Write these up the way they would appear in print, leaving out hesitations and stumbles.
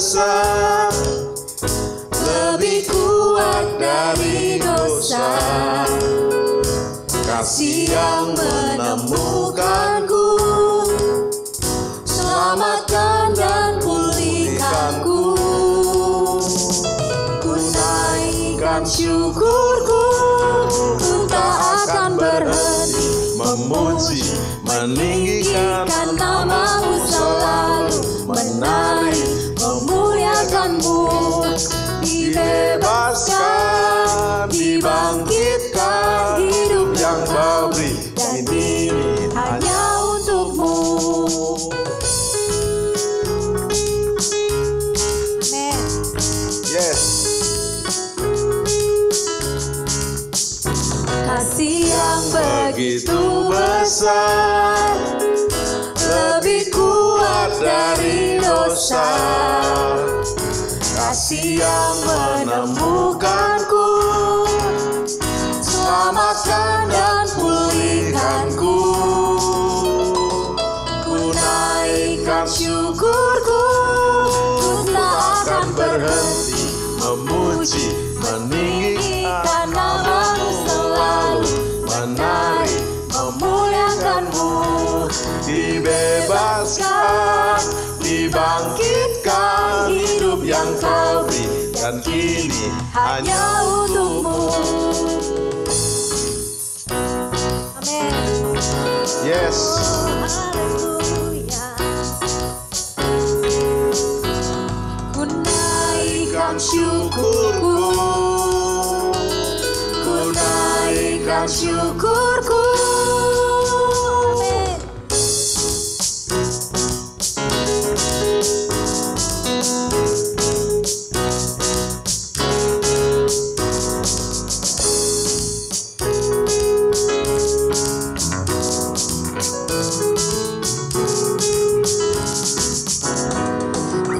besar, lebih kuat dari dosa. Kasih yang menemukanku, selamatkan dan pulihkanku. Ku naikkan syukurku, ku tak akan berhenti memuji, meninggikan nama-Mu selalu, menari, memuliakan-Mu. Dibebaskan, dibangkitkan, hidup yang Kau beri, dan ini hanya untuk-Mu. Amin. Yes. Kasih yang Begitu besar, lebih kuat dari dosa. Kasih yang menemukanku, selamatkan dan pulihkanku. Ku naikkan syukurku, ku tak akan berhenti memuji, meninggikan nama-Mu selalu, menari, memuliakan-Mu. Dibebaskan, dibangkitkan, hidup yang Kau beri, dan kini hanya untuk-Mu. Amin. Yes. Haleluya. Ku naikkan Syukurku, ku naikkan syukurku. Amin.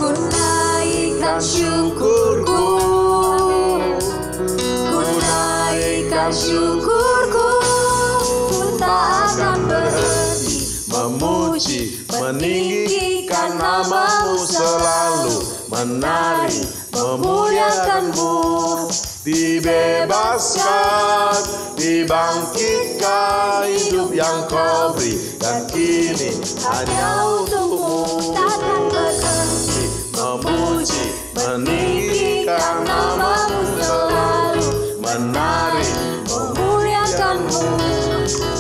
Ku naikkan syukurku, ku naikkan syukurku, ku tak akan berhenti memuji, meninggikan nama-Mu selalu, menari, memuliakan-Mu. Dibebaskan, dibangkitkan, hidup yang Kau beri, dan kini hanya untuk-Mu. takkan berhenti Memuji, meninggikan nama-Mu selalu, menari, memuliakan-Mu.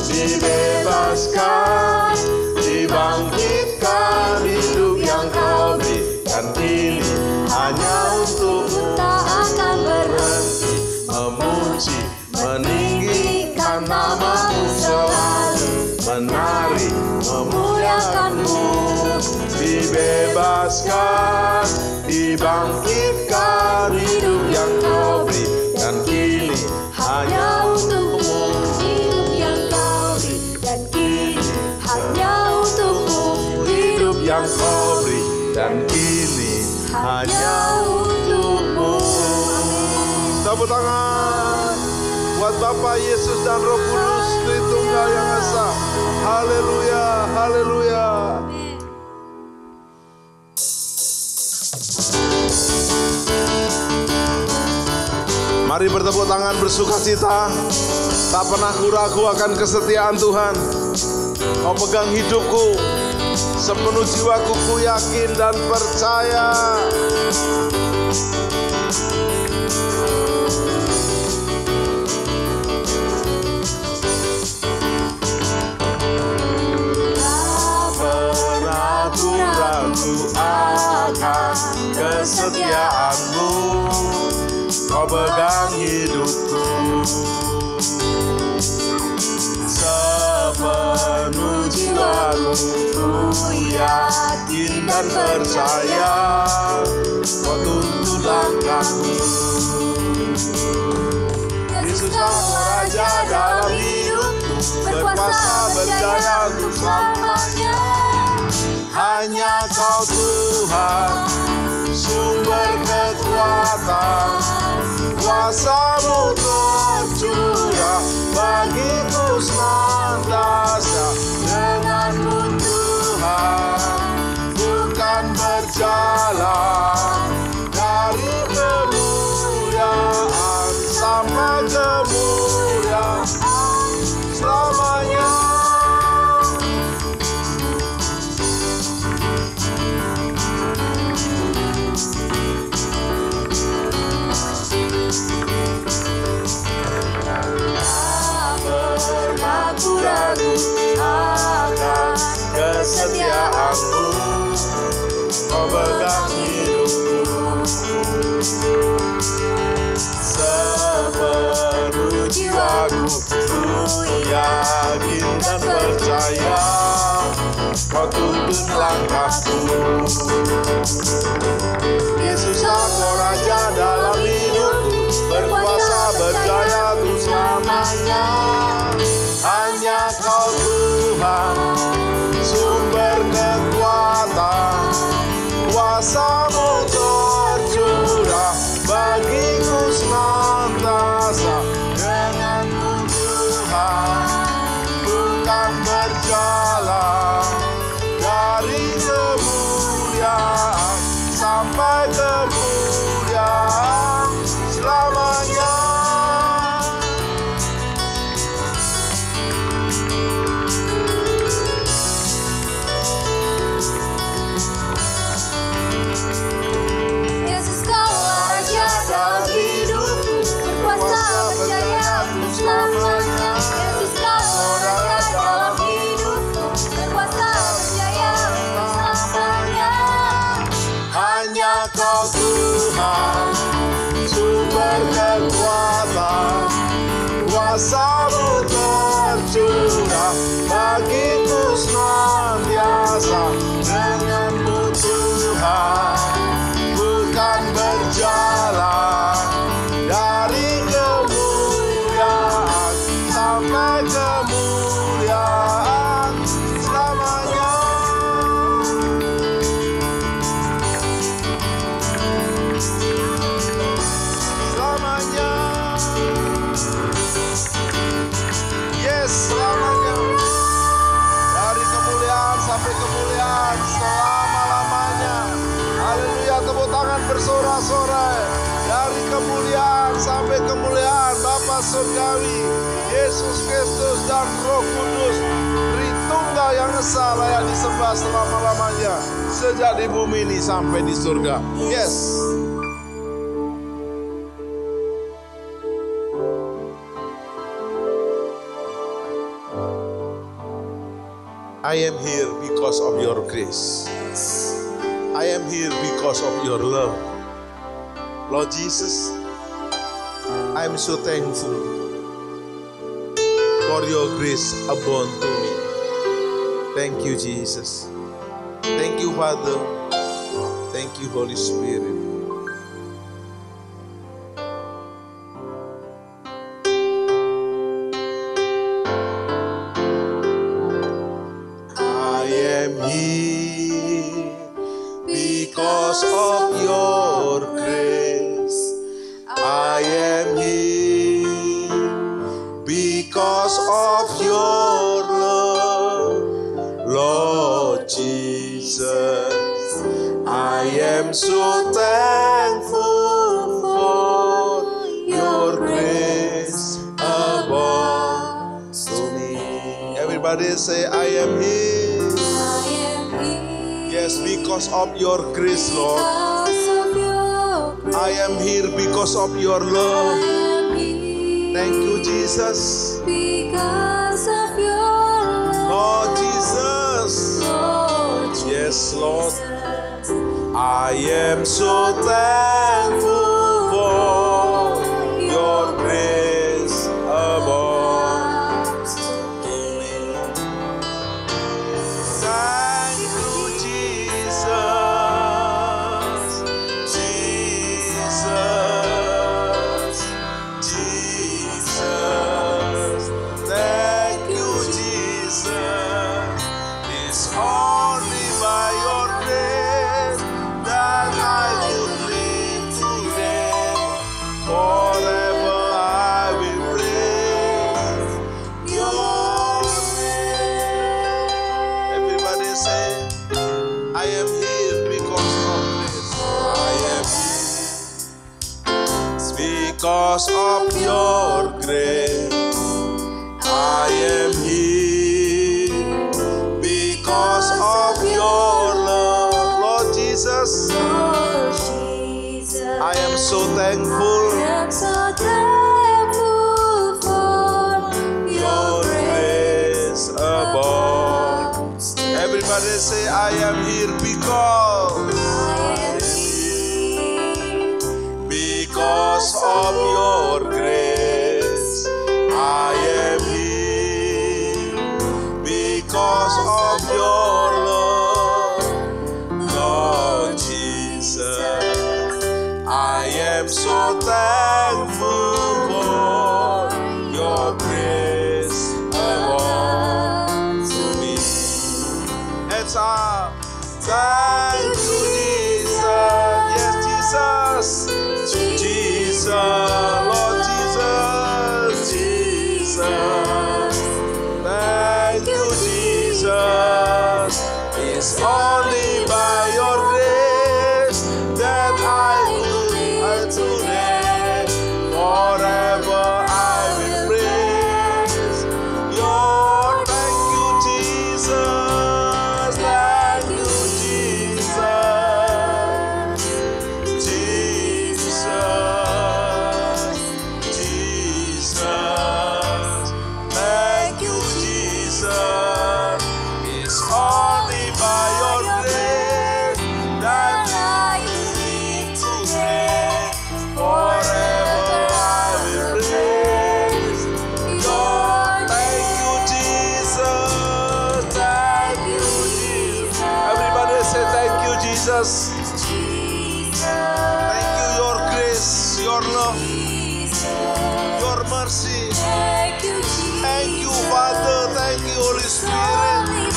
dibebaskan, dibangkitkan, hidup yang Kau beri, dan kini hanya untuk-Mu. Tak akan berhenti Memuji, meninggikan nama-Mu selalu, menari, memuliakan-Mu. Dibebaskan, dibangkitkan, hidup yang Kau beri, dan kini hanya untuk-Mu. hidup yang Kau beri, dan kini hanya untuk-Mu. Hidup yang Kau beri, dan kini hanya untuk-Mu. Tepuk tangan buat Bapa, Yesus dan Roh Kudus, Tritunggal yang Esa. Haleluya, haleluya. Mari bertepuk tangan bersukacita. Tak pernah ragu akan kesetiaan Tuhan. Kau pegang hidupku, sepenuh jiwaku ku yakin dan percaya. Tak pernah ku ragu akan kesetiaan-Mu. Kau pegang hidupku, sepenuh jiwaku ku yakin dan percaya. Kau tuntun langkahku, Yesus Kau Raja dalam hidupku, berkuasa berjaya untuk selamanya. Hanya Kau Tuhan, sumber kekuatan, kuasa-Mu tercurah bagiku senantiasa. Dengan-Mu Tuhan, bukan berjalan kesetiaan-Mu, Kau pegang hidupku. Sepenuh jiwaku ku yakin dan percaya, Kau tuntun langkahku. Yesus Kau Raja dalam hidupku, berkuasa berjaya untuk selamanya. Hanya Kau Tuhan, sumber kekuatan, kuasa-Mu tercurah bagiku senantiasa. Denganmu Tuhan, bukan berjalan dari kemuliaan sampai kemuliaan selamanya. Yesus Kaulah Raja dalam hidupku, berkuasa berjaya untuk selamanya. Yesus Kaulah Raja dalam hidupku, berkuasa berjaya untuk selamanya. Hanya Kau Tuhan, sumber kekuatan, kuasa-Mu tercurah bagiku senantiasa. Denganmu Tuhan, bukan berjalan dari kemuliaan sampai kemuliaan selamanya. Selamanya. Yes, selamanya. Dari kemuliaan sampai kemuliaan selama-lamanya. Haleluya, tepuk tangan bersorak-sorai. Dari kemuliaan sampai kemuliaan Bapa Surgawi, Yesus Kristus dan Roh Kudus, Tritunggal yang esa layak disembah selama-lamanya, sejak di bumi ini sampai di surga. Yes. I am here because of your grace. I am here because of your love. Lord Jesus, I am so thankful for your grace abound to me. Thank you, Jesus. Thank you, Father. Thank you, Holy Spirit. I am here because of your grace. I am here because of your love, Lord Jesus. I am so thankful for your grace abound to me. Everybody say, I am here. I am here Yes, because of your grace, Lord. because of your grace. I am here because of your I love. am here Thank you, Jesus. because of your love. Lord Jesus. Lord Yes, Lord. Jesus. I am so thankful for your grace above. Thank you, Jesus. Jesus. Jesus. Thank you, Jesus. It's only by your grace that I could live today. Forever I will praise your name. Everybody say, I am here because of this. I am here because of your grace. I am here because of your love, Lord Jesus. Lord Jesus. I am so thankful I am so thankful for your your grace grace above. abounds to me. Everybody Everybody say, I am here because of your grace. I am here because of your love, Lord Jesus. I am so thankful for your grace upon me. It's our thank you, Jesus. Yes, Jesus. Jesus, Lord Jesus, Jesus. Thank you, Jesus. It's only by your grace that I live today. Forever I will praise your. Thank you, Jesus. Thank you, Jesus. Jesus. Thank you, Jesus. It's only by your grace that I live today. Forever I will praise your. Thank you, Jesus. Thank you, Jesus. Everybody say thank you, Jesus. Thank you, your grace, your love, your mercy. Thank you, Father. Thank you, Holy Spirit.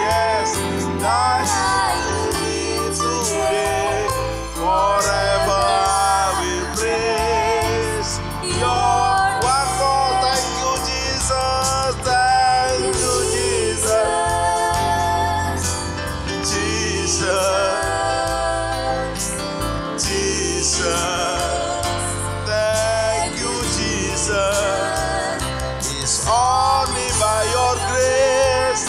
Yes, that I live today. Forever I will praise your. One more. Thank you, Jesus. Thank you, Jesus. Jesus. Jesus. Thank you, Jesus. It's only by your grace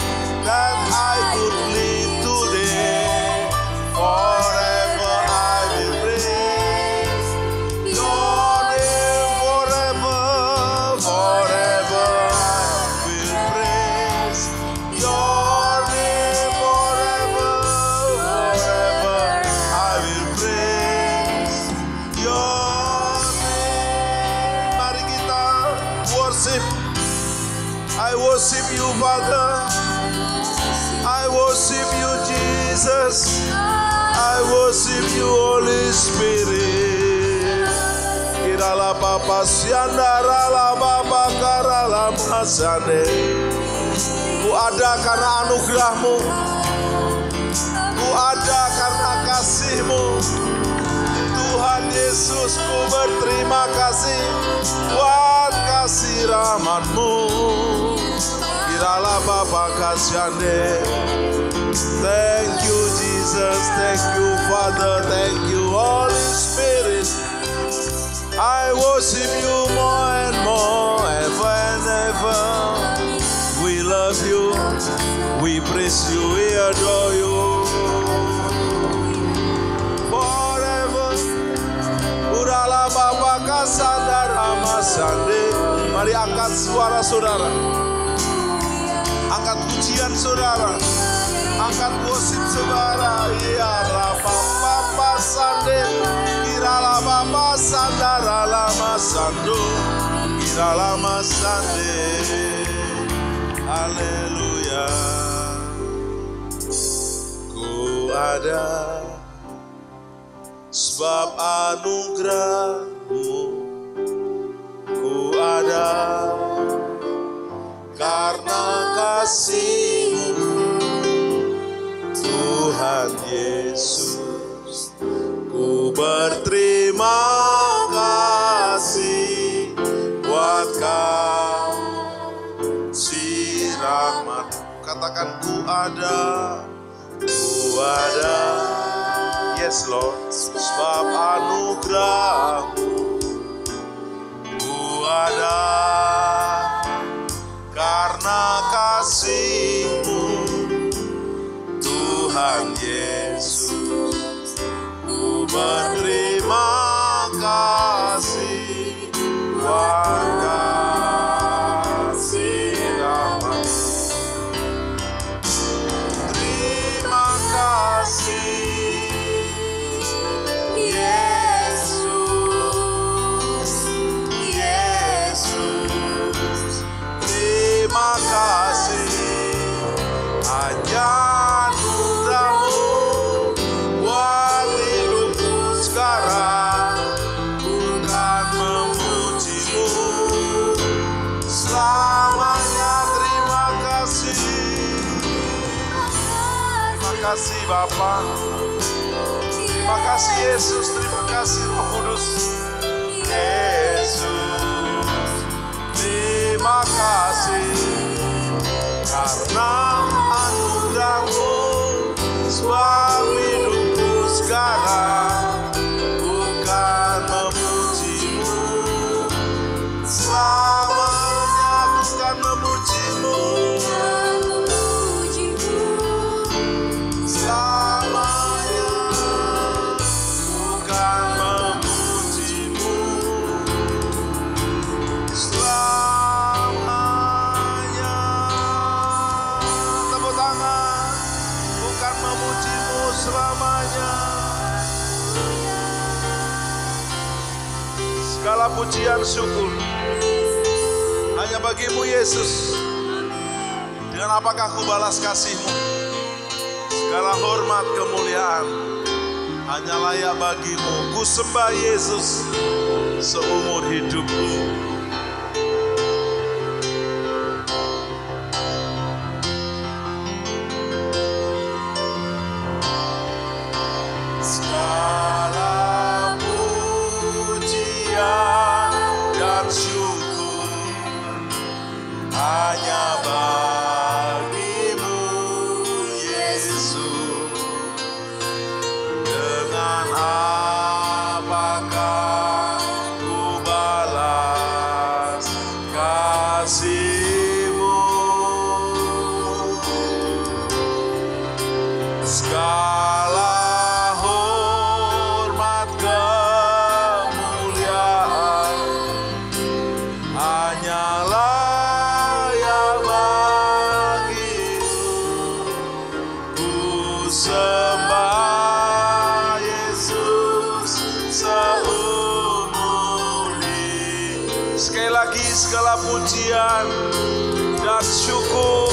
that I could live today. Forever I will praise your name. Forever, forever I will praise your name. Forever, forever I will praise your name. Mari kita worship. I worship you, Father. I worship you, Jesus. I worship you, Holy Spirit. Kirala Bapa Siandara la Bapa Karala Masane. Ku ada karena anugerahmu. Ku ada karena kasih-Mu. Tuhan Yesus, ku berterima kasih buat kasih rahmat-Mu. Kirala Bapa Kasyande. Thank you, Jesus. Thank you, Father. Thank you, Holy Spirit. I worship you more and more, ever and ever. We love you. We praise you. We adore you. Forever. Urala Bapa Kasandara Masande. Mari angkat suara saudara. Angkat pujian saudara. Angkat worship saudara. Ya Rapa Papa Sande. Kirala Bapa Sandara Lama Sando. Kirala Masande. Haleluya. Ku ada sebab anugerah-Mu. Ku ada karena kasih-Mu, Tuhan Yesus. Ku berterima kasih buat kasih rahmat. Katakan ku ada. Yes Lord, sebab anugerah-Mu. Ku ada karena kasih-Mu, Tuhan Yesus. Ku berterima kasih buat kasih rahmat. kasih Bapa. Terima kasih Yesus, terima kasih Roh Kudus. Yesus, terima kasih karena anugerah-Mu sebab hidupku sekarang bukan memuji-Mu, selamanya bukan memuji-Mu, selamanya bukan memuji-Mu, selamanya. Tepuk tangan. Bukan memuji-Mu selamanya. Segala pujian syukur hanya bagi-Mu Yesus. Dengan apakah ku balas kasih-Mu? Segala hormat kemuliaan hanya layak bagi-Mu. Ku sembah Yesus seumur hidupku. Segala pujian dan syukur hanya bagi-Mu Yesus. Dengan apakah ku balas kasih-Mu? Segala hormat kemuliaan hanya layak bagi-Mu. Ku sembah Yesus seumur hidup. Sekali lagi segala pujian dan syukur,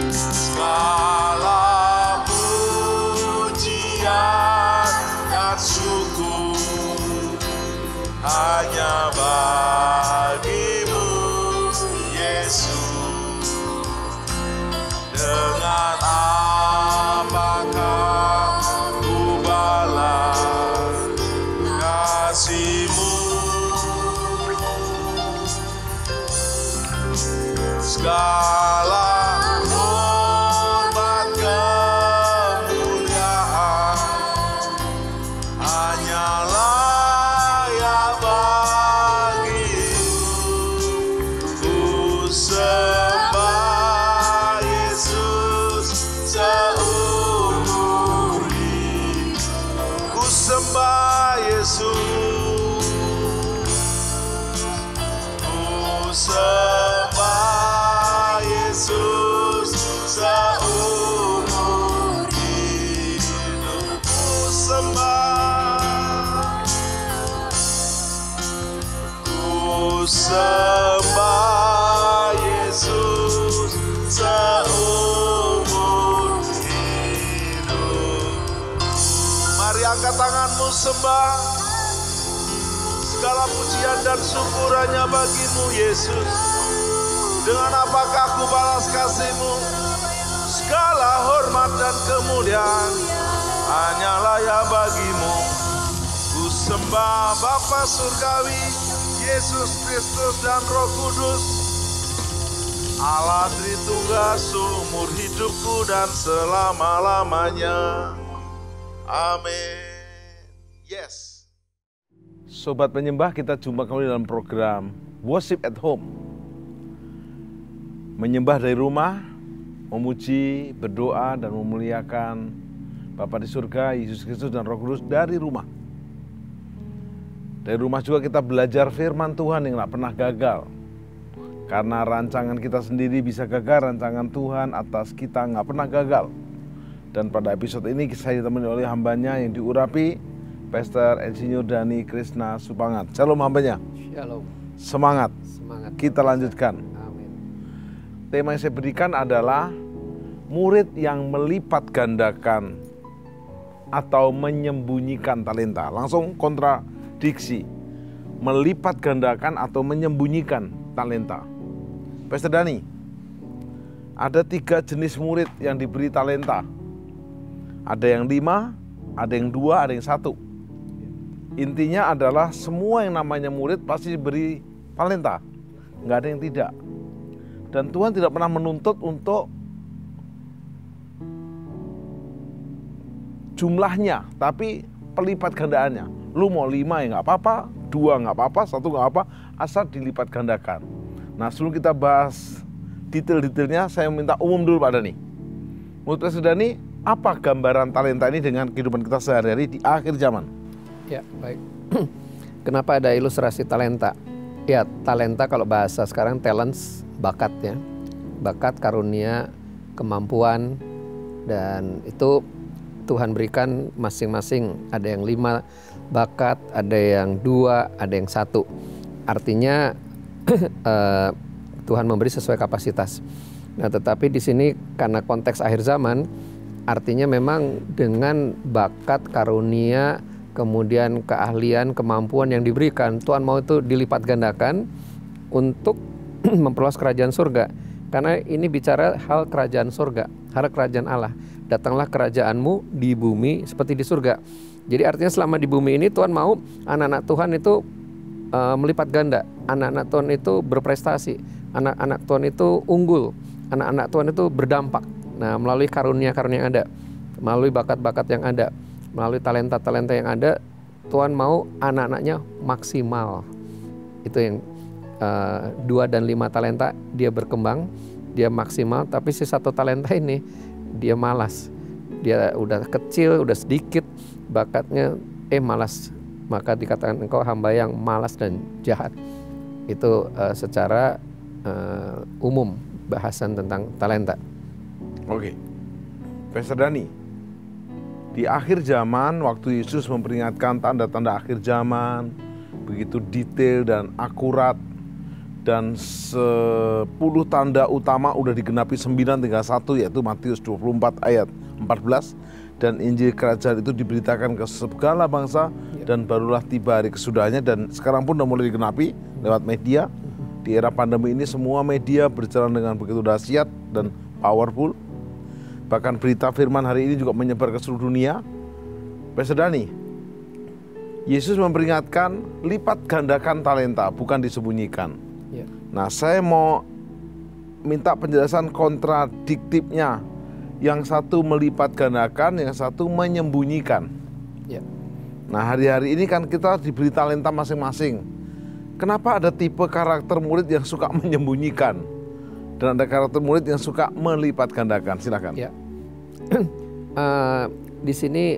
segala pujian dan syukur hanya bagi-Mu Yesus. Dengan apakah ku balas kasih-Mu? Segala hormat kemuliaan hanya layak bagi-Mu. Ku sembah Yesus seumur hidup. Ku sembah Yesus. Ku sembah Yesus seumur hidup. Ku sembah, ku sembah Yesus seumur hidup. Mari angkat tanganmu sembah. Segala pujian dan syukur hanya bagi-Mu Yesus. Dengan apakah ku balas kasih-Mu? Segala hormat dan kemuliaan hanya layak bagi-Mu. Ku sembah Bapa Surgawi, Yesus Kristus dan Roh Kudus, Allah Tritunggal seumur hidupku dan selama-lamanya. Amin. Yes. Sobat penyembah, kita jumpa kembali dalam program Worship at Home. Menyembah dari rumah, memuji, berdoa, dan memuliakan Bapa di surga, Yesus Kristus dan Roh Kudus dari rumah. Dari rumah juga kita belajar firman Tuhan yang gak pernah gagal. Karena rancangan kita sendiri bisa gagal, rancangan Tuhan atas kita gak pernah gagal. Dan pada episode ini saya ditemani oleh hambanya yang diurapi, Pastor Insinyur Dhani Krishna Supangat. Shalom hambanya. Shalom. Semangat. Semangat. Kita lanjutkan. Amin. Tema yang saya berikan adalah murid yang melipat gandakan atau menyembunyikan talenta. Langsung kontradiksi. Melipat gandakan atau menyembunyikan talenta. Pastor Dhani, ada 3 jenis murid yang diberi talenta. Ada yang 5, ada yang 2, ada yang 1. Intinya adalah semua yang namanya murid pasti diberi talenta. Nggak ada yang tidak. Dan Tuhan tidak pernah menuntut untuk jumlahnya, tapi pelipat gandaannya. Lu mau 5 ya nggak apa-apa, 2 nggak apa-apa, 1 nggak apa, asal dilipat gandakan. Nah, sebelum kita bahas detail-detailnya, saya minta umum dulu Pak Dani. Menurut Pastor Dani, apa gambaran talenta ini dengan kehidupan kita sehari-hari di akhir zaman? Ya, baik. Kenapa ada ilustrasi talenta? Ya, talenta kalau bahasa sekarang talents, bakat ya. Bakat, karunia, kemampuan, dan itu Tuhan berikan masing-masing. Ada yang 5 bakat, ada yang 2, ada yang 1. Artinya Tuhan memberi sesuai kapasitas. Nah, tetapi di sini karena konteks akhir zaman, artinya memang dengan bakat, karunia, kemudian keahlian, kemampuan yang diberikan, Tuhan mau itu dilipat gandakan untuk memperluas kerajaan surga. Karena ini bicara hal kerajaan surga, hal kerajaan Allah. Datanglah kerajaanmu di bumi seperti di surga. Jadi artinya selama di bumi ini Tuhan mau anak-anak Tuhan itu melipat ganda. Anak-anak Tuhan itu berprestasi. Anak-anak Tuhan itu unggul. Anak-anak Tuhan itu berdampak. Nah, melalui karunia-karunia yang ada, melalui bakat-bakat yang ada, melalui talenta-talenta yang ada, Tuhan mau anak-anaknya maksimal. Itu yang 2 dan 5 talenta dia berkembang, dia maksimal, tapi si 1 talenta ini dia malas. Dia udah kecil, udah sedikit bakatnya, malas. Maka dikatakan engkau hamba yang malas dan jahat. Itu secara umum bahasan tentang talenta. Oke, Pastor Dani, di akhir zaman waktu Yesus memperingatkan tanda-tanda akhir zaman, begitu detail dan akurat, dan 10 tanda utama udah digenapi 9 tinggal 1, yaitu Matius 24 ayat 14, dan Injil Kerajaan itu diberitakan ke segala bangsa, dan barulah tiba hari kesudahannya, dan sekarang pun udah mulai digenapi lewat media. Di era pandemi ini semua media berjalan dengan begitu dahsyat dan powerful. Bahkan berita firman hari ini juga menyebar ke seluruh dunia. Pastor Dani, Yesus memperingatkan lipat gandakan talenta, bukan disembunyikan. Ya. Nah, saya mau minta penjelasan kontradiktifnya. Yang satu melipat gandakan, yang satu menyembunyikan. Ya. Nah, hari-hari ini kan kita diberi talenta masing-masing. Kenapa ada tipe karakter murid yang suka menyembunyikan dan ada karakter murid yang suka melipat gandakan? Silakan. Ya. Di sini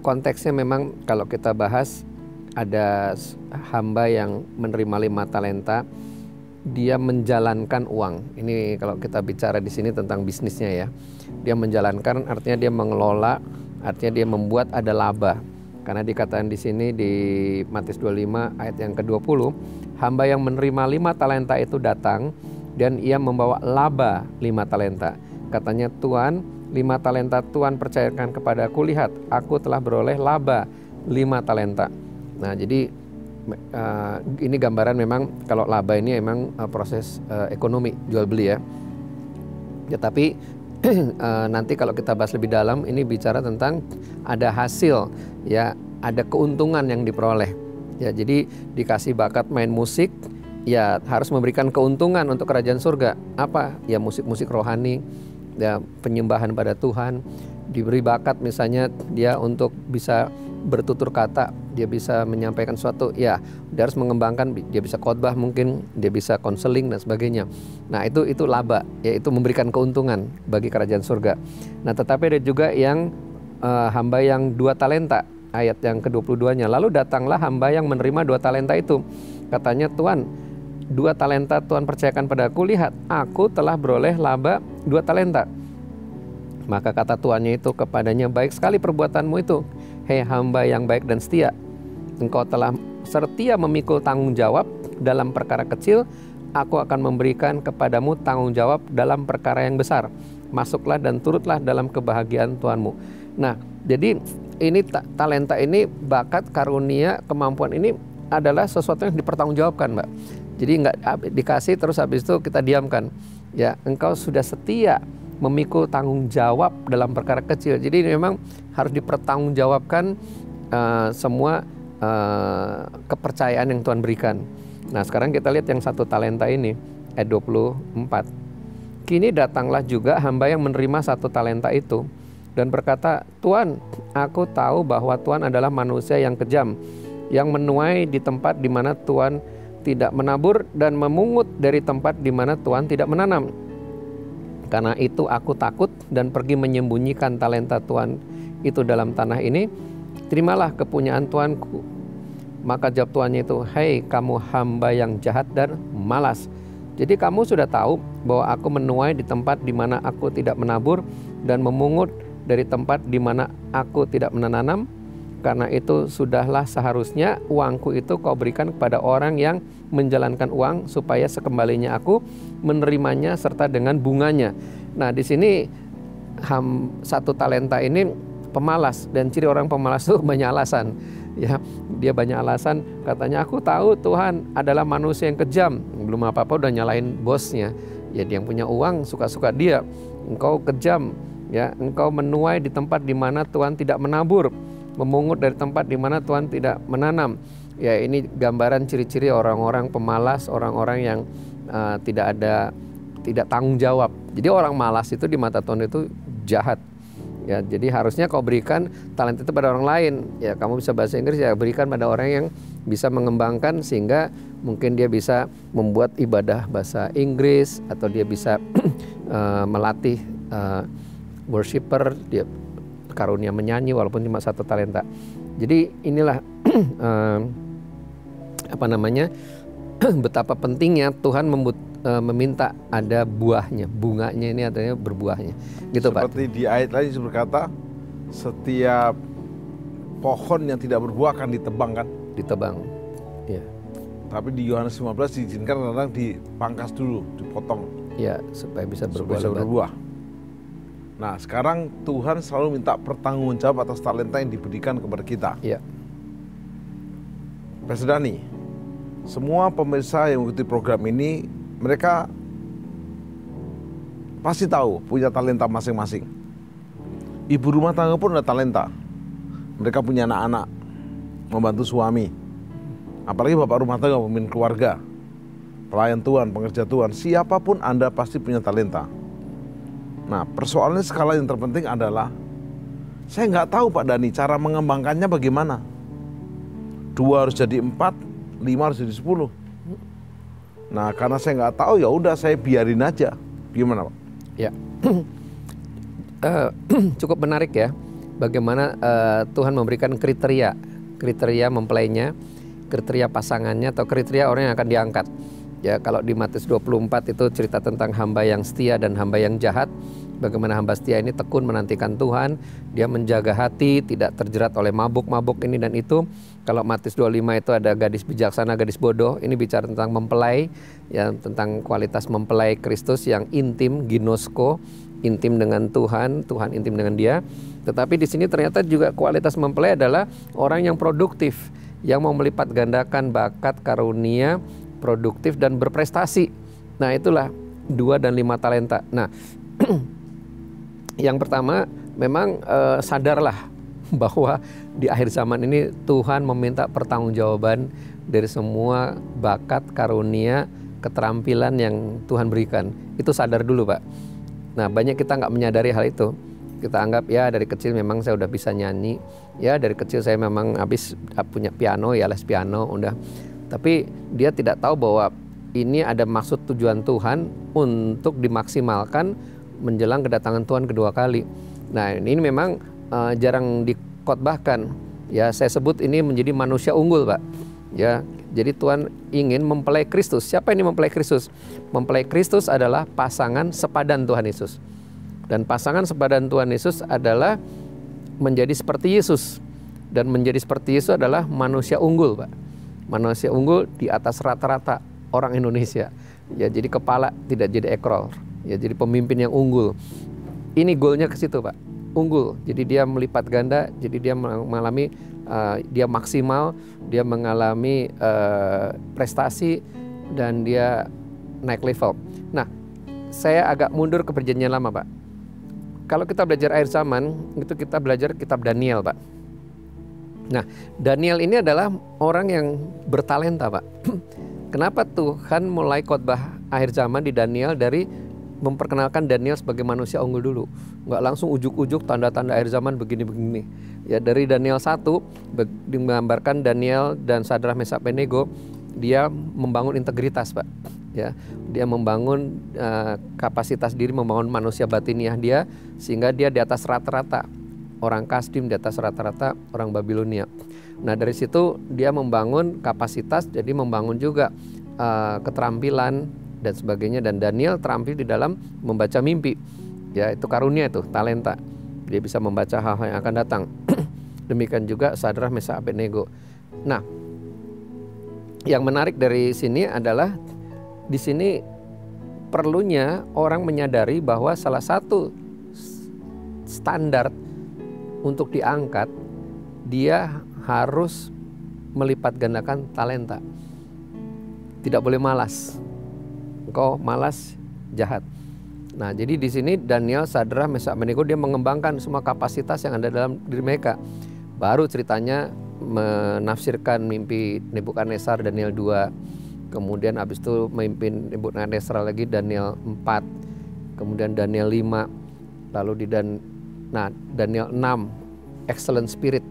konteksnya memang kalau kita bahas ada hamba yang menerima 5 talenta, dia menjalankan uang. Ini kalau kita bicara di sini tentang bisnisnya ya. Dia menjalankan artinya dia mengelola, artinya dia membuat ada laba. Karena dikatakan di sini di Matius 25 ayat yang ke-20, hamba yang menerima 5 talenta itu datang dan ia membawa laba 5 talenta. Katanya, Tuhan, 5 talenta Tuhan percayakan kepadaku, lihat aku telah beroleh laba 5 talenta. Nah, jadi ini gambaran memang kalau laba ini memang proses ekonomi jual beli ya. Ya, tapi nanti kalau kita bahas lebih dalam ini bicara tentang ada hasil ya, ada keuntungan yang diperoleh ya. Jadi dikasih bakat main musik ya, harus memberikan keuntungan untuk kerajaan surga. Apa ya? Musik-musik rohani ya, penyembahan pada Tuhan. Diberi bakat misalnya dia untuk bisa bertutur kata, dia bisa menyampaikan sesuatu, ya dia harus mengembangkan, dia bisa khotbah mungkin, dia bisa konseling dan sebagainya. Nah itu laba, yaitu memberikan keuntungan bagi kerajaan surga. Nah tetapi ada juga yang hamba yang 2 talenta, ayat yang ke-22-nya. Lalu datanglah hamba yang menerima 2 talenta itu. Katanya, Tuhan, 2 talenta Tuhan percayakan padaku, lihat aku telah beroleh laba 2 talenta. Maka kata tuannya itu kepadanya, baik sekali perbuatanmu itu, hei hamba yang baik dan setia. Engkau telah setia memikul tanggung jawab dalam perkara kecil, aku akan memberikan kepadamu tanggung jawab dalam perkara yang besar. Masuklah dan turutlah dalam kebahagiaan Tuhanmu. Nah, jadi ini talenta ini, bakat, karunia, kemampuan ini adalah sesuatu yang dipertanggungjawabkan, Mbak. Jadi nggak dikasih terus habis itu kita diamkan. Ya, engkau sudah setia memikul tanggung jawab dalam perkara kecil. Jadi memang harus dipertanggungjawabkan semua kepercayaan yang Tuhan berikan. Nah sekarang kita lihat yang 1 talenta ini, ayat 24. Kini datanglah juga hamba yang menerima 1 talenta itu dan berkata, Tuan, aku tahu bahwa Tuan adalah manusia yang kejam, yang menuai di tempat di mana Tuan tidak menabur dan memungut dari tempat di mana Tuan tidak menanam. Karena itu aku takut dan pergi menyembunyikan talenta Tuan itu dalam tanah ini. Terimalah kepunyaan Tuanku. Maka jawab tuannya itu, hei kamu hamba yang jahat dan malas. Jadi kamu sudah tahu bahwa aku menuai di tempat di mana aku tidak menabur dan memungut dari tempat di mana aku tidak menanam. Karena itu sudahlah seharusnya uangku itu kau berikan kepada orang yang menjalankan uang, supaya sekembalinya aku menerimanya serta dengan bunganya. Nah di sini 1 talenta ini pemalas, dan ciri orang pemalas itu banyak alasan. Ya, dia banyak alasan, katanya aku tahu Tuhan adalah manusia yang kejam. Belum apa-apa udah nyalain bosnya. Ya dia yang punya uang, suka-suka dia. Engkau kejam, ya, engkau menuai di tempat di mana Tuhan tidak menabur, memungut dari tempat di mana Tuhan tidak menanam. Ya ini gambaran ciri-ciri orang-orang pemalas, orang-orang yang tidak tanggung jawab. Jadi orang malas itu di mata Tuhan itu jahat. Ya, jadi harusnya kau berikan talenta itu pada orang lain. Ya, kamu bisa bahasa Inggris, ya berikan pada orang yang bisa mengembangkan, sehingga mungkin dia bisa membuat ibadah bahasa Inggris, atau dia bisa melatih worshiper, dia karunia menyanyi walaupun cuma 1 talenta. Jadi inilah betapa pentingnya Tuhan meminta ada buahnya, bunganya ini artinya berbuahnya. Gitu, Pak. Seperti di ayat lain berkata, setiap pohon yang tidak berbuah akan ditebang kan? Ditebang. Ya. Tapi di Yohanes 15 diizinkan kadang dipangkas dulu, dipotong. Ya, supaya bisa berbuah. Supaya bisa berbuah. Nah, sekarang Tuhan selalu minta pertanggungjawab atas talenta yang diberikan kepada kita. Ya. Pastor Dani, semua pemirsa yang mengikuti program ini, mereka pasti tahu punya talenta masing-masing. Ibu rumah tangga pun ada talenta. Mereka punya anak-anak, membantu suami. Apalagi bapak rumah tangga, pemimpin keluarga, pelayan Tuhan, pengerja Tuhan. Siapapun Anda pasti punya talenta. Nah, persoalannya skala yang terpenting adalah, saya nggak tahu Pak Dani cara mengembangkannya bagaimana. 2 harus jadi 4, 5 harus jadi 10. Nah, karena saya nggak tahu, ya udah saya biarin aja. Gimana Pak? Ya, cukup menarik ya, bagaimana Tuhan memberikan kriteria mempelainya, kriteria pasangannya, atau kriteria orang yang akan diangkat. Ya, kalau di Matius 24 itu cerita tentang hamba yang setia dan hamba yang jahat. Bagaimana hamba setia ini tekun menantikan Tuhan, dia menjaga hati, tidak terjerat oleh mabuk-mabuk ini dan itu. Kalau Matius 25 itu ada gadis bijaksana, gadis bodoh. Ini bicara tentang mempelai, ya, tentang kualitas mempelai Kristus yang intim, ginosko, intim dengan Tuhan, Tuhan intim dengan dia. Tetapi di sini ternyata juga kualitas mempelai adalah orang yang produktif, yang mau melipat gandakan bakat, karunia, produktif dan berprestasi. Nah, itulah 2 dan 5 talenta. Nah, yang pertama memang sadarlah bahwa di akhir zaman ini Tuhan meminta pertanggungjawaban dari semua bakat, karunia, keterampilan yang Tuhan berikan. Itu sadar dulu, Pak. Nah, banyak kita nggak menyadari hal itu. Kita anggap ya dari kecil memang saya udah bisa nyanyi, ya dari kecil saya memang habis punya piano, ya les piano udah. Tapi dia tidak tahu bahwa ini ada maksud tujuan Tuhan untuk dimaksimalkan menjelang kedatangan Tuhan kedua kali. Nah, ini memang jarang dikotbahkan. Ya, saya sebut ini menjadi manusia unggul, Pak. Ya, jadi Tuhan ingin mempelai Kristus. Siapa ini mempelai Kristus? Mempelai Kristus adalah pasangan sepadan Tuhan Yesus. Dan pasangan sepadan Tuhan Yesus adalah menjadi seperti Yesus. Dan menjadi seperti Yesus adalah manusia unggul, Pak. Manusia unggul di atas rata-rata orang Indonesia. Ya, jadi kepala tidak jadi ekor. Ya, jadi pemimpin yang unggul. Ini goalnya ke situ, Pak. Unggul. Jadi dia melipat ganda, jadi dia mengalami dia maksimal, dia mengalami prestasi dan dia naik level. Nah, saya agak mundur ke perjanjian lama, Pak. kalau kita belajar akhir zaman, itu kita belajar kitab Daniel, Pak. Nah, Daniel ini adalah orang yang bertalenta, Pak. Kenapa Tuhan mulai khotbah akhir zaman di Daniel dari memperkenalkan Daniel sebagai manusia unggul dulu. Nggak langsung ujuk-ujuk tanda-tanda akhir zaman begini-begini. Ya, dari Daniel 1 menggambarkan Daniel dan Sadrah, Mesak, Abednego, dia membangun integritas, Pak. Ya, dia membangun kapasitas diri, membangun manusia batiniah dia, sehingga dia di atas rata-rata orang Kasdim, di atas rata-rata orang Babilonia. Nah, dari situ dia membangun kapasitas, jadi membangun juga keterampilan dan sebagainya. Dan Daniel terampil di dalam membaca mimpi. Ya, itu karunia, itu talenta. Dia bisa membaca hal-hal yang akan datang. Demikian juga Sadrah, Mesak, Abednego. Nah, yang menarik dari sini adalah di sini perlunya orang menyadari bahwa salah satu standar untuk diangkat, dia harus melipat gandakan talenta. Tidak boleh malas. Engkau malas, jahat. Nah, jadi di sini Daniel, Sadrah, Mesak, Abednego dia mengembangkan semua kapasitas yang ada dalam diri mereka. Baru ceritanya menafsirkan mimpi Nebukadnezar, Daniel 2. Kemudian habis itu memimpin Nebukadnezar lagi, Daniel 4. Kemudian Daniel 5. Lalu di Daniel 6, excellent spirit,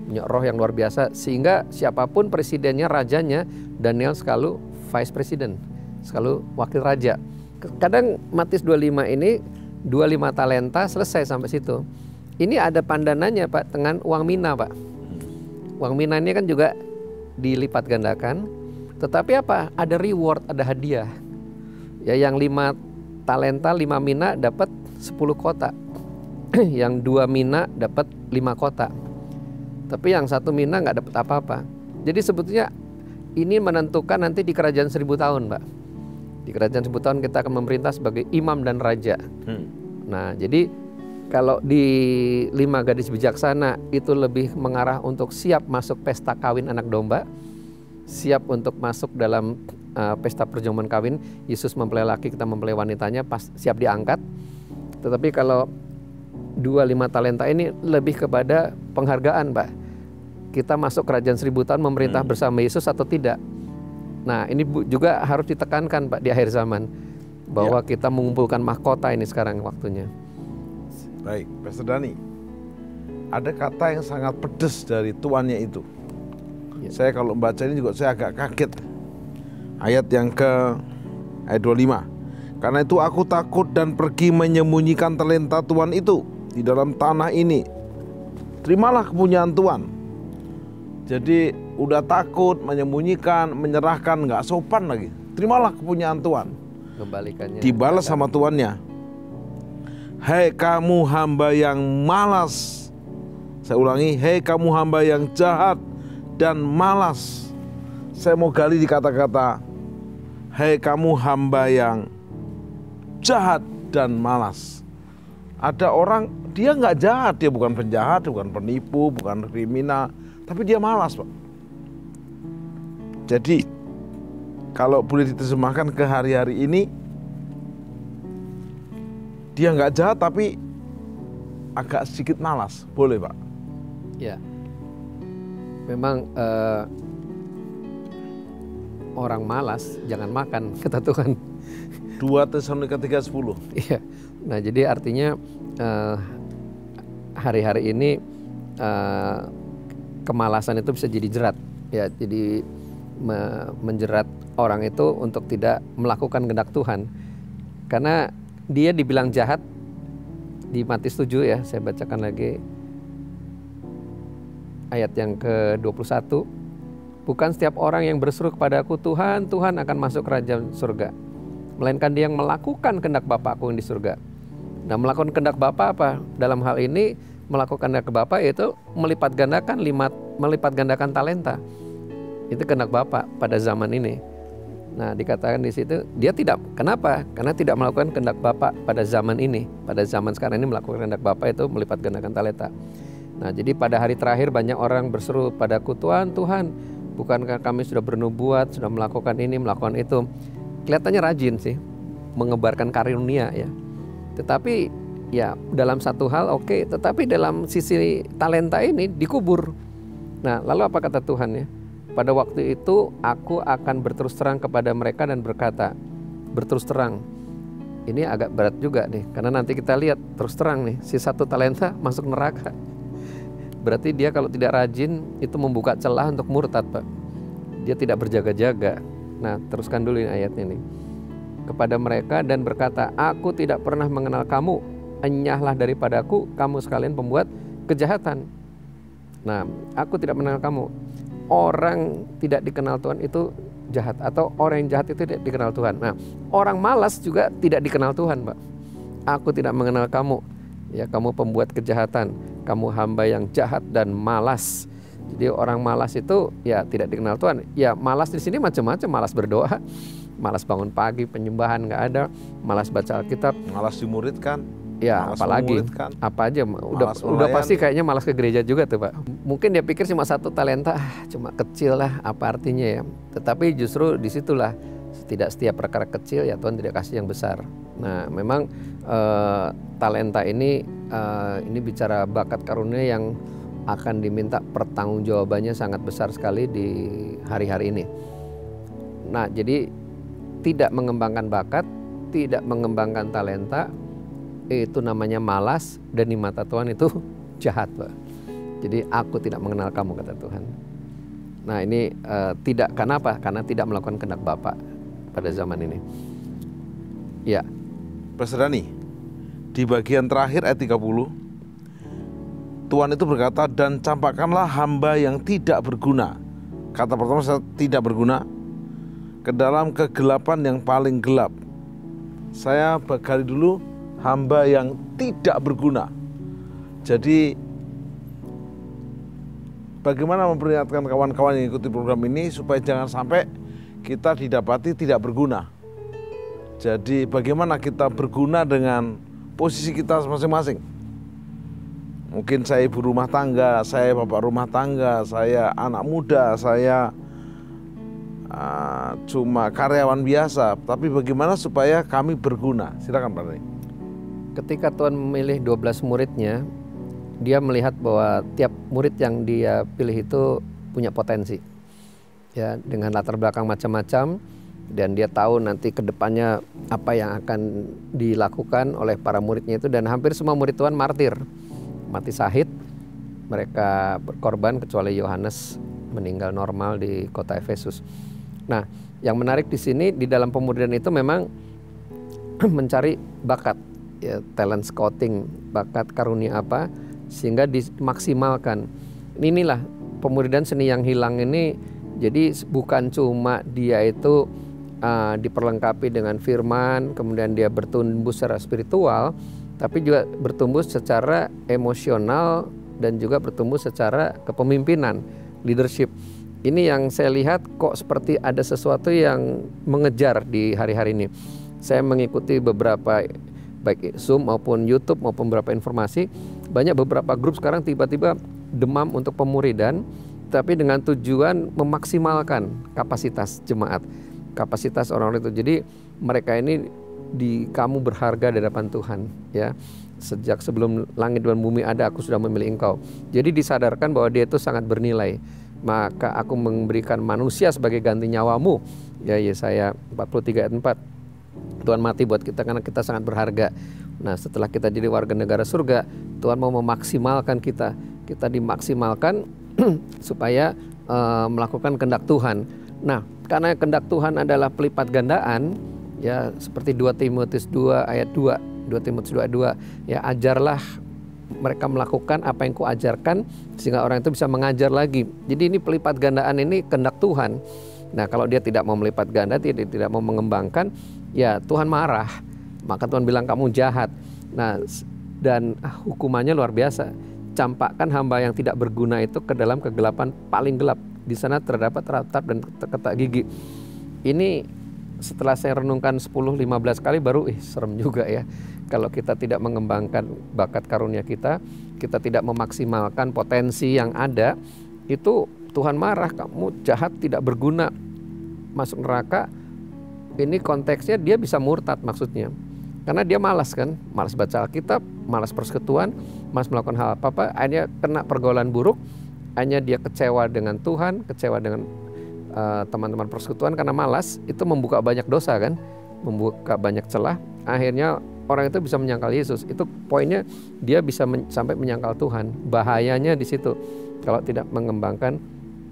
punya roh yang luar biasa, sehingga siapapun presidennya, rajanya, Daniel selalu vice president, selalu wakil raja. Kadang Matius 25 ini 25 talenta selesai sampai situ. Ini ada pandanannya, Pak, dengan uang mina, Pak. Uang mina ini kan juga dilipat gandakan, tetapi apa? Ada reward, ada hadiah. Ya, yang 5 talenta, 5 mina dapat 10 kota. Yang 2 mina dapat 5 kota. Tapi yang 1 mina nggak dapat apa-apa. Jadi sebetulnya ini menentukan nanti di kerajaan 1000 tahun, Pak. Di kerajaan 1000 tahun kita akan memerintah sebagai imam dan raja. Nah, jadi kalau di 5 gadis bijaksana itu lebih mengarah untuk siap masuk pesta kawin anak domba, siap untuk masuk dalam pesta perjamuan kawin. Yesus mempelai laki, kita mempelai wanitanya, siap diangkat. Tetapi kalau 25 talenta ini lebih kepada penghargaan, Pak. Kita masuk kerajaan 1000 tahun memerintah bersama Yesus atau tidak. Nah, ini juga harus ditekankan, Pak, di akhir zaman, bahwa kita mengumpulkan mahkota ini sekarang waktunya. Baik, Pastor Dani, ada kata yang sangat pedas dari tuannya itu. Saya kalau membaca ini juga saya agak kaget. Ayat yang ayat 25. Karena itu aku takut dan pergi menyembunyikan talenta Tuhan itu di dalam tanah ini. Terimalah kepunyaan Tuhan. Jadi udah takut, menyembunyikan, menyerahkan, nggak sopan lagi. Terimalah kepunyaan Tuhan. Kembalikannya. Dibalas sama tuannya. Hei kamu hamba yang malas. Saya ulangi, hei kamu hamba yang jahat dan malas. Saya mau gali di kata-kata hei kamu hamba yang jahat dan malas. Ada orang dia nggak jahat, dia bukan penjahat, bukan penipu, bukan kriminal, tapi dia malas, Pak. Jadi kalau boleh diterjemahkan ke hari-hari ini, dia nggak jahat tapi agak sedikit malas, boleh, Pak? Ya, memang orang malas jangan makan, kata Tuhan. 2 Tesalonika 3:10. Iya. Nah, jadi artinya hari-hari ini kemalasan itu bisa jadi jerat, ya. Jadi menjerat orang itu untuk tidak melakukan kehendak Tuhan. Karena dia dibilang jahat di Matius 7, ya. Saya bacakan lagi ayat yang ke-21. Bukan setiap orang yang berseru kepadaku Tuhan, Tuhan akan masuk kerajaan surga, melainkan dia yang melakukan kehendak Bapakku yang di surga. Nah, melakukan kehendak Bapa apa? Dalam hal ini melakukan kehendak Bapa yaitu melipat gandakan talenta. Itu kehendak Bapa pada zaman ini. Nah, dikatakan di situ dia tidak. Kenapa? Karena tidak melakukan kehendak Bapa pada zaman ini. Pada zaman sekarang ini melakukan kehendak Bapa itu melipat gandakan talenta. Nah, jadi pada hari terakhir banyak orang berseru padaku, Tuhan, Tuhan, bukankah kami sudah bernubuat, sudah melakukan ini, melakukan itu. Kelihatannya rajin sih, mengebarkan karunia, ya. Tetapi ya dalam satu hal oke, tetapi dalam sisi talenta ini dikubur. Nah, lalu apa kata Tuhan ya? Pada waktu itu aku akan berterus terang kepada mereka dan berkata, berterus terang. Ini agak berat juga nih, karena nanti kita lihat terus terang nih, si satu talenta masuk neraka. Berarti dia kalau tidak rajin itu membuka celah untuk murtad, Pak. Dia tidak berjaga-jaga. Nah, teruskan dulu ini ayatnya nih. Kepada mereka dan berkata, aku tidak pernah mengenal kamu, enyahlah daripadaku, kamu sekalian pembuat kejahatan. Nah, aku tidak mengenal kamu. Orang tidak dikenal Tuhan itu jahat, atau orang yang jahat itu tidak dikenal Tuhan. Nah, orang malas juga tidak dikenal Tuhan, Pak. Aku tidak mengenal kamu, ya kamu pembuat kejahatan, kamu hamba yang jahat dan malas. Jadi orang malas itu ya tidak dikenal Tuhan. Ya malas di sini macam-macam, malas berdoa, malas bangun pagi, penyembahan nggak ada, malas baca Alkitab, Malas dimuridkan. ya malas apalagi memuridkan, apa aja malas udah melayani. pasti kayaknya malas ke gereja juga tuh, Pak. Mungkin dia pikir cuma satu talenta, cuma kecil lah, apa artinya ya. Tetapi justru disitulah tidak setiap perkara kecil ya Tuhan tidak kasih yang besar. Nah memang talenta ini bicara bakat karunia yang akan diminta pertanggungjawabannya sangat besar sekali di hari-hari ini. Nah jadi tidak mengembangkan bakat, tidak mengembangkan talenta, itu namanya malas, dan di mata Tuhan itu jahat, Pak. Jadi aku tidak mengenal kamu, kata Tuhan. Nah ini tidak, karena apa? Karena tidak melakukan kehendak Bapa pada zaman ini. Ya. Pastor Dani, di bagian terakhir ayat 30, Tuhan itu berkata, dan campakkanlah hamba yang tidak berguna. Kata pertama, saya tidak berguna, ke dalam kegelapan yang paling gelap. Saya gali dulu, hamba yang tidak berguna. Jadi bagaimana memperingatkan kawan-kawan yang ikuti program ini supaya jangan sampai kita didapati tidak berguna. Jadi bagaimana kita berguna dengan posisi kita masing-masing. Mungkin saya ibu rumah tangga, saya bapak rumah tangga, saya anak muda, saya cuma karyawan biasa. Tapi bagaimana supaya kami berguna? Silakan Pak Rani. Ketika Tuhan memilih 12 muridnya, dia melihat bahwa tiap murid yang dia pilih itu punya potensi. Ya, dengan latar belakang macam-macam, dan dia tahu nanti ke depannya apa yang akan dilakukan oleh para muridnya itu, dan hampir semua murid Tuhan martir, mati syahid. Mereka berkorban kecuali Yohanes meninggal normal di kota Efesus. Nah, yang menarik di sini di dalam pemuridan itu memang mencari bakat. Ya, talent scouting, bakat karunia apa sehingga dimaksimalkan. Inilah pemuridan seni yang hilang ini. Jadi bukan cuma dia itu diperlengkapi dengan firman, kemudian dia bertumbuh secara spiritual, tapi juga bertumbuh secara emosional dan juga bertumbuh secara kepemimpinan, leadership. Ini yang saya lihat kok seperti ada sesuatu yang mengejar di hari-hari ini. Saya mengikuti beberapa baik Zoom maupun YouTube maupun beberapa informasi, banyak beberapa grup sekarang tiba-tiba demam untuk pemuridan, tapi dengan tujuan memaksimalkan kapasitas jemaat, kapasitas orang-orang itu. Jadi mereka ini kamu berharga di hadapan Tuhan, ya. Sejak sebelum langit dan bumi ada, aku sudah memilih engkau. Jadi disadarkan bahwa dia itu sangat bernilai. Maka aku memberikan manusia sebagai ganti nyawamu. Ya, Yesaya 43 ayat 4. Tuhan mati buat kita karena kita sangat berharga. Nah, setelah kita jadi warga negara surga, Tuhan mau memaksimalkan kita. Kita dimaksimalkan supaya melakukan kehendak Tuhan. Nah, karena kehendak Tuhan adalah pelipat gandaan, ya seperti 2 Timotius 2 ayat 2, 2 Timotius 2 ayat 2, ya ajarlah mereka melakukan apa yang kuajarkan sehingga orang itu bisa mengajar lagi. Jadi ini pelipat gandaan ini kehendak Tuhan. Nah, kalau dia tidak mau melipat ganda, tidak mau mengembangkan, ya Tuhan marah. Maka Tuhan bilang kamu jahat. Nah, dan hukumannya luar biasa. Campakkan hamba yang tidak berguna itu ke dalam kegelapan paling gelap. Di sana terdapat ratap dan ketak gigi. Ini setelah saya renungkan 10-15 kali baru serem juga ya. Kalau kita tidak mengembangkan bakat karunia kita tidak memaksimalkan potensi yang ada, itu Tuhan marah, kamu jahat, tidak berguna, masuk neraka. Ini konteksnya dia bisa murtad maksudnya. Karena dia malas kan, malas baca Alkitab, malas persekutuan, malas melakukan hal apa-apa, akhirnya kena pergaulan buruk, akhirnya dia kecewa dengan Tuhan, kecewa dengan teman-teman persekutuan karena malas, itu membuka banyak dosa kan, membuka banyak celah, akhirnya orang itu bisa menyangkal Yesus. Itu poinnya, dia bisa sampai menyangkal Tuhan. Bahayanya di situ kalau tidak mengembangkan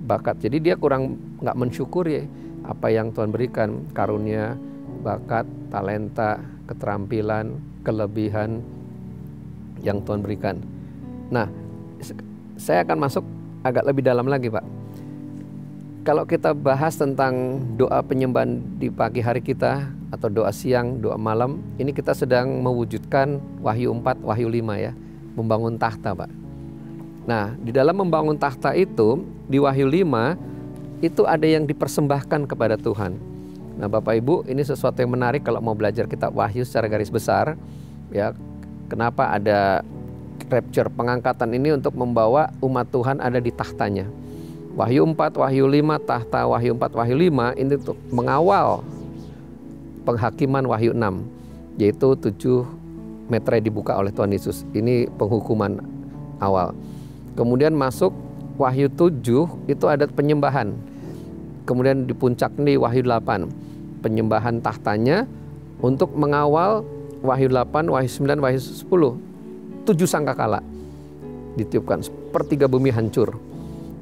bakat. Jadi dia kurang nggak mensyukuri apa yang Tuhan berikan, karunia, bakat, talenta, keterampilan, kelebihan yang Tuhan berikan. Nah, saya akan masuk agak lebih dalam lagi, Pak. Kalau kita bahas tentang doa penyembahan di pagi hari kita, atau doa siang, doa malam, ini kita sedang mewujudkan Wahyu 4, Wahyu 5 ya, membangun tahta, Pak. Nah, di dalam membangun tahta itu, di Wahyu 5, itu ada yang dipersembahkan kepada Tuhan. Nah, Bapak Ibu, ini sesuatu yang menarik kalau mau belajar kitab Wahyu secara garis besar, ya. Kenapa ada rapture, pengangkatan ini untuk membawa umat Tuhan ada di tahtanya. Wahyu 4, Wahyu 5, tahta Wahyu 4, Wahyu 5 ini untuk mengawal penghakiman Wahyu 6, yaitu 7 meterai dibuka oleh Tuhan Yesus. Ini penghukuman awal. Kemudian masuk Wahyu 7, itu ada penyembahan. Kemudian di puncak ini Wahyu 8, penyembahan tahtanya untuk mengawal Wahyu 8, Wahyu 9, Wahyu 10. 7 sangkakala ditiupkan, sepertiga bumi hancur.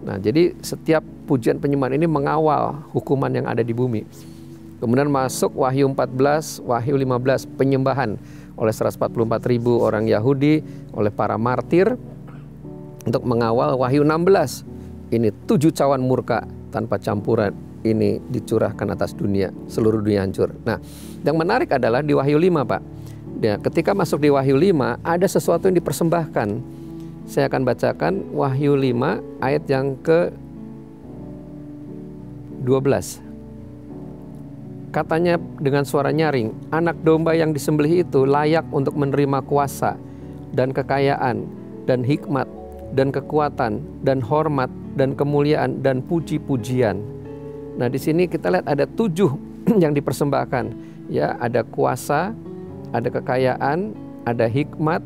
Nah, jadi setiap pujian penyembahan ini mengawal hukuman yang ada di bumi. Kemudian masuk Wahyu 14, Wahyu 15, penyembahan oleh 144.000 orang Yahudi, oleh para martir, untuk mengawal Wahyu 16. Ini 7 cawan murka tanpa campuran, ini dicurahkan atas dunia, seluruh dunia hancur. Nah, yang menarik adalah di Wahyu 5, Pak. Ya, ketika masuk di Wahyu 5, ada sesuatu yang dipersembahkan. Saya akan bacakan Wahyu 5 ayat yang ke-12. Katanya dengan suara nyaring, anak domba yang disembelih itu layak untuk menerima kuasa dan kekayaan dan hikmat dan kekuatan dan hormat dan kemuliaan dan puji-pujian. Nah, di sini kita lihat ada 7 yang dipersembahkan. Ya, ada kuasa, ada kekayaan, ada hikmat,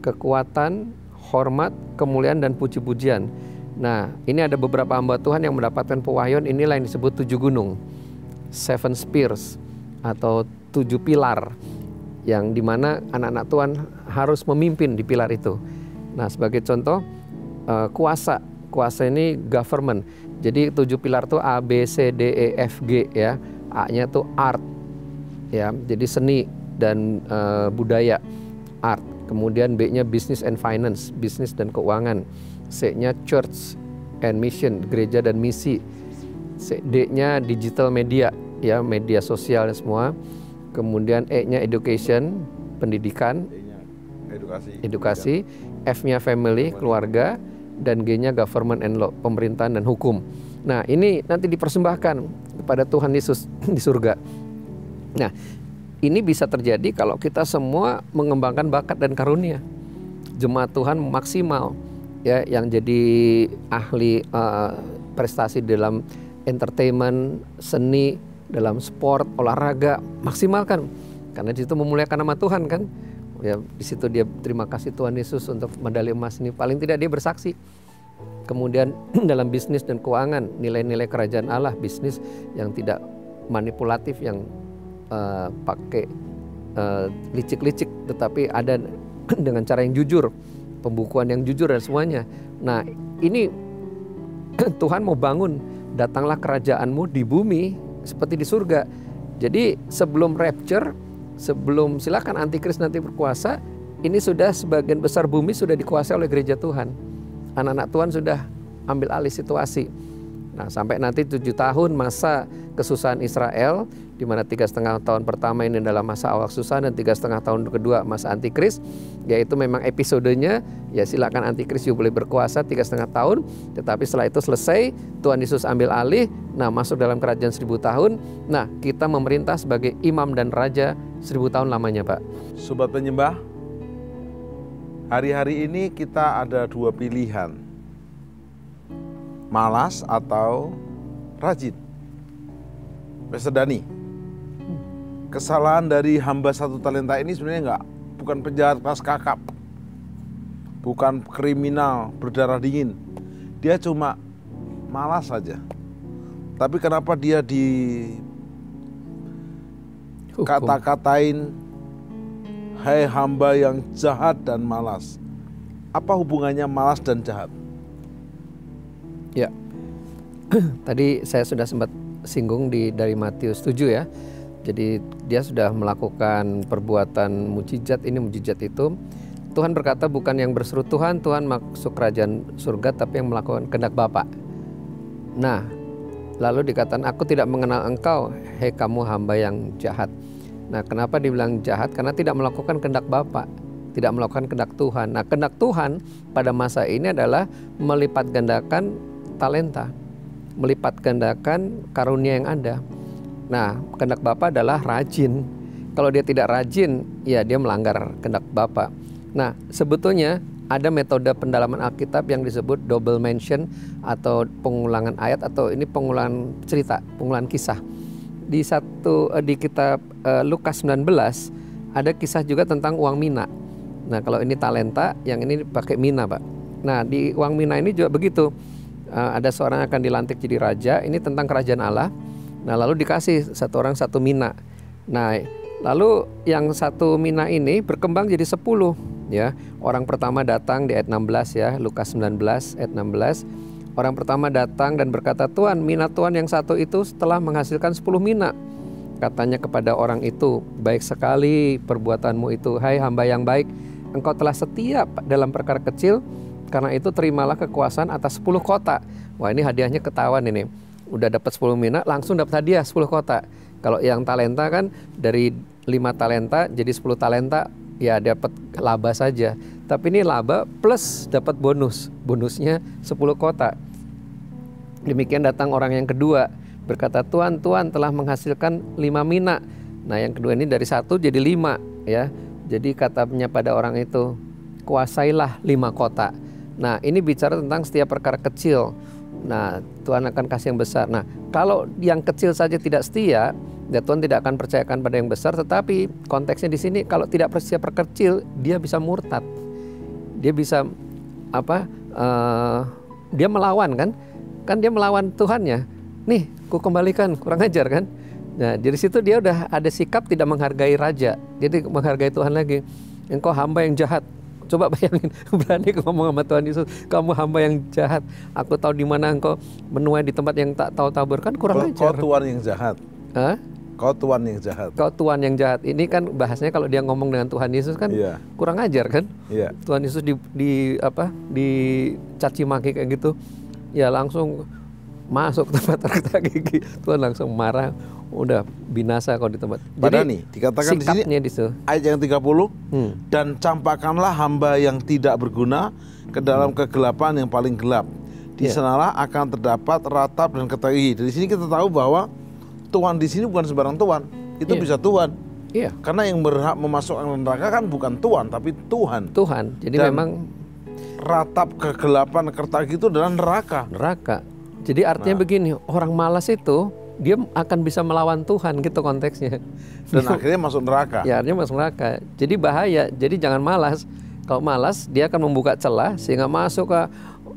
kekuatan, hormat, kemuliaan, dan puji-pujian. Nah, ini ada beberapa hamba Tuhan yang mendapatkan pewahyuan, inilah yang disebut 7 gunung, 7 spears, atau 7 pilar, yang dimana anak-anak Tuhan harus memimpin di pilar itu. Nah, sebagai contoh, kuasa ini government. Jadi 7 pilar itu A, B, C, D, E, F, G ya. A-nya itu art, ya, jadi seni dan budaya, art. Kemudian B-nya business and finance, bisnis dan keuangan. C-nya church and mission, gereja dan misi. D-nya digital media, ya, media sosial semua. Kemudian E-nya education, pendidikan, edukasi. F-nya family, keluarga, dan G-nya government and law, pemerintahan dan hukum. Nah, ini nanti dipersembahkan kepada Tuhan Yesus di surga. Nah, ini bisa terjadi kalau kita semua mengembangkan bakat dan karunia. Jemaat Tuhan maksimal, ya, yang jadi ahli prestasi dalam entertainment, seni, dalam sport, olahraga, maksimalkan. Karena di situ memuliakan nama Tuhan kan. Ya, di situ dia terima kasih Tuhan Yesus untuk medali emas ini. Paling tidak dia bersaksi. Kemudian dalam bisnis dan keuangan, nilai-nilai kerajaan Allah, bisnis yang tidak manipulatif, yang pakai licik-licik, tetapi ada dengan cara yang jujur, pembukuan yang jujur dan semuanya. Nah, ini Tuhan mau bangun, datanglah kerajaanmu di bumi seperti di surga. Jadi sebelum rapture, sebelum silakan antikris nanti berkuasa, ini sudah sebagian besar bumi sudah dikuasai oleh gereja Tuhan. Anak-anak Tuhan sudah ambil alih situasi. Nah, sampai nanti 7 tahun masa kesusahan Israel, di mana 3,5 tahun pertama ini adalah masa awal kesusahan, dan 3,5 tahun kedua masa antikris, yaitu memang episodenya, ya silakan antikris juga boleh berkuasa 3,5 tahun, tetapi setelah itu selesai, Tuhan Yesus ambil alih, nah masuk dalam kerajaan 1000 tahun, nah kita memerintah sebagai imam dan raja 1000 tahun lamanya, Pak. Sobat penyembah, hari-hari ini kita ada 2 pilihan, malas atau rajin. Pastor Dani, kesalahan dari hamba 1 talenta ini sebenarnya bukan penjahat kelas kakap. bukan kriminal berdarah dingin. Dia cuma malas saja. Tapi kenapa dia dikata-katain, hai hamba yang jahat dan malas? Apa hubungannya malas dan jahat? Ya, tadi saya sudah sempat singgung dari Matius 7 ya. Jadi dia sudah melakukan perbuatan mujizat ini, mujizat itu. Tuhan berkata bukan yang berseru Tuhan masuk kerajaan surga, tapi yang melakukan kehendak Bapa. Nah, lalu dikatakan aku tidak mengenal engkau, hei kamu hamba yang jahat. Nah, kenapa dibilang jahat? Karena tidak melakukan kehendak Bapa, tidak melakukan kehendak Tuhan. Nah, kehendak Tuhan pada masa ini adalah melipat gandakan talenta, melipat gandakan karunia yang ada. Nah, kehendak Bapa adalah rajin. Kalau dia tidak rajin, ya dia melanggar kehendak Bapa. Nah, sebetulnya ada metode pendalaman Alkitab yang disebut double mention atau pengulangan ayat, atau ini pengulangan cerita, pengulangan kisah. Di kitab Lukas 19 ada kisah juga tentang uang mina. Nah, kalau ini talenta, yang ini pakai mina, Pak. Nah, di uang mina ini juga begitu. Ada seorang yang akan dilantik jadi raja, ini tentang kerajaan Allah. Nah, lalu dikasih satu orang satu mina. Nah, lalu yang satu mina ini berkembang jadi 10 ya. Orang pertama datang di ayat 16 ya, Lukas 19 ayat 16. Orang pertama datang dan berkata, Tuhan, mina Tuhan yang satu itu telah menghasilkan 10 mina. Katanya kepada orang itu, baik sekali perbuatanmu itu, hai hamba yang baik. Engkau telah setia dalam perkara kecil, karena itu terimalah kekuasaan atas 10 kota. Wah, ini hadiahnya ketahuan ini. Udah dapat 10 mina, langsung dapat hadiah 10 kota. Kalau yang talenta kan dari 5 talenta jadi 10 talenta, ya dapat laba saja. Tapi ini laba plus dapat bonus. Bonusnya 10 kota. Demikian datang orang yang kedua, berkata, Tuhan telah menghasilkan 5 mina. Nah, yang kedua ini dari 1 jadi 5 ya. Jadi katanya pada orang itu, kuasailah 5 kota. Nah, ini bicara tentang setiap perkara kecil. Nah, Tuhan akan kasih yang besar. Nah, kalau yang kecil saja tidak setia, ya Tuhan tidak akan percayakan pada yang besar. Tetapi konteksnya di sini, kalau tidak percaya perkecil, dia bisa murtad. Dia bisa dia melawan kan? Kan dia melawan Tuhannya. Nih, ku kembalikan, kurang ajar kan? Nah, dari situ dia udah ada sikap tidak menghargai raja. Jadi menghargai Tuhan lagi. Engkau hamba yang jahat. Coba bayangin, berani ngomong sama Tuhan Yesus, kamu hamba yang jahat. Aku tahu di mana engkau menuai di tempat yang tak tahu tabur. Kan kurang ajar. Kau Tuhan yang jahat. Hah? Kau Tuhan yang jahat. Kau Tuhan yang jahat. Ini kan bahasanya kalau dia ngomong dengan Tuhan Yesus kan kurang ajar kan? Iya. Tuhan Yesus dicaci maki kayak gitu. Ya langsung masuk tempat terketak gigi. Tuhan langsung marah. Udah binasa kau di tempat. Padahal nih dikatakan di sini ayat yang 30, dan campakkanlah hamba yang tidak berguna ke dalam kegelapan yang paling gelap. Di sanalah akan terdapat ratap dan ketahui. Dari sini kita tahu bahwa Tuhan di sini bukan sembarang Tuhan. Itu bisa Tuhan. Iya. Karena yang berhak memasukkan neraka kan bukan Tuhan, tapi Tuhan. Tuhan. Jadi dan memang ratap kegelapan kertagi itu adalah neraka. Neraka. Jadi artinya begini, orang malas itu dia akan bisa melawan Tuhan gitu konteksnya. Dan akhirnya masuk neraka. Ya, artinya masuk neraka. Jadi bahaya. Jadi jangan malas. Kalau malas dia akan membuka celah sehingga masuk ke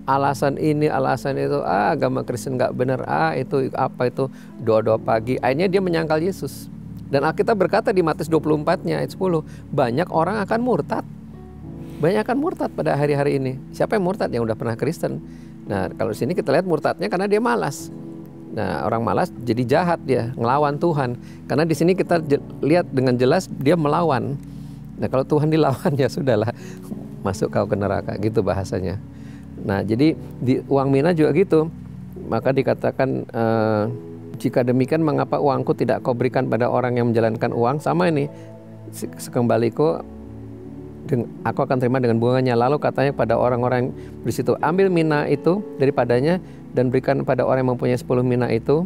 alasan ini, alasan itu. Agama Kristen nggak benar. Itu apa itu doa-doa pagi. Akhirnya dia menyangkal Yesus. Dan Alkitab berkata di Matius 24-nya ayat 10, banyak orang akan murtad. Banyak akan murtad pada hari-hari ini. Siapa yang murtad? Yang udah pernah Kristen. Nah, kalau di sini kita lihat murtadnya karena dia malas. Nah, orang malas jadi jahat dia, ngelawan Tuhan. Karena di sini kita lihat dengan jelas dia melawan. Nah, kalau Tuhan dilawan ya sudahlah, masuk kau ke neraka, gitu bahasanya. Nah, jadi di uang mina juga gitu. Maka dikatakan jika demikian mengapa uangku tidak kau berikan pada orang yang menjalankan uang? Sama ini, sekembaliku aku akan terima dengan bunganya. Lalu katanya pada orang-orang di situ, ambil mina itu daripadanya dan berikan pada orang yang mempunyai 10 mina itu.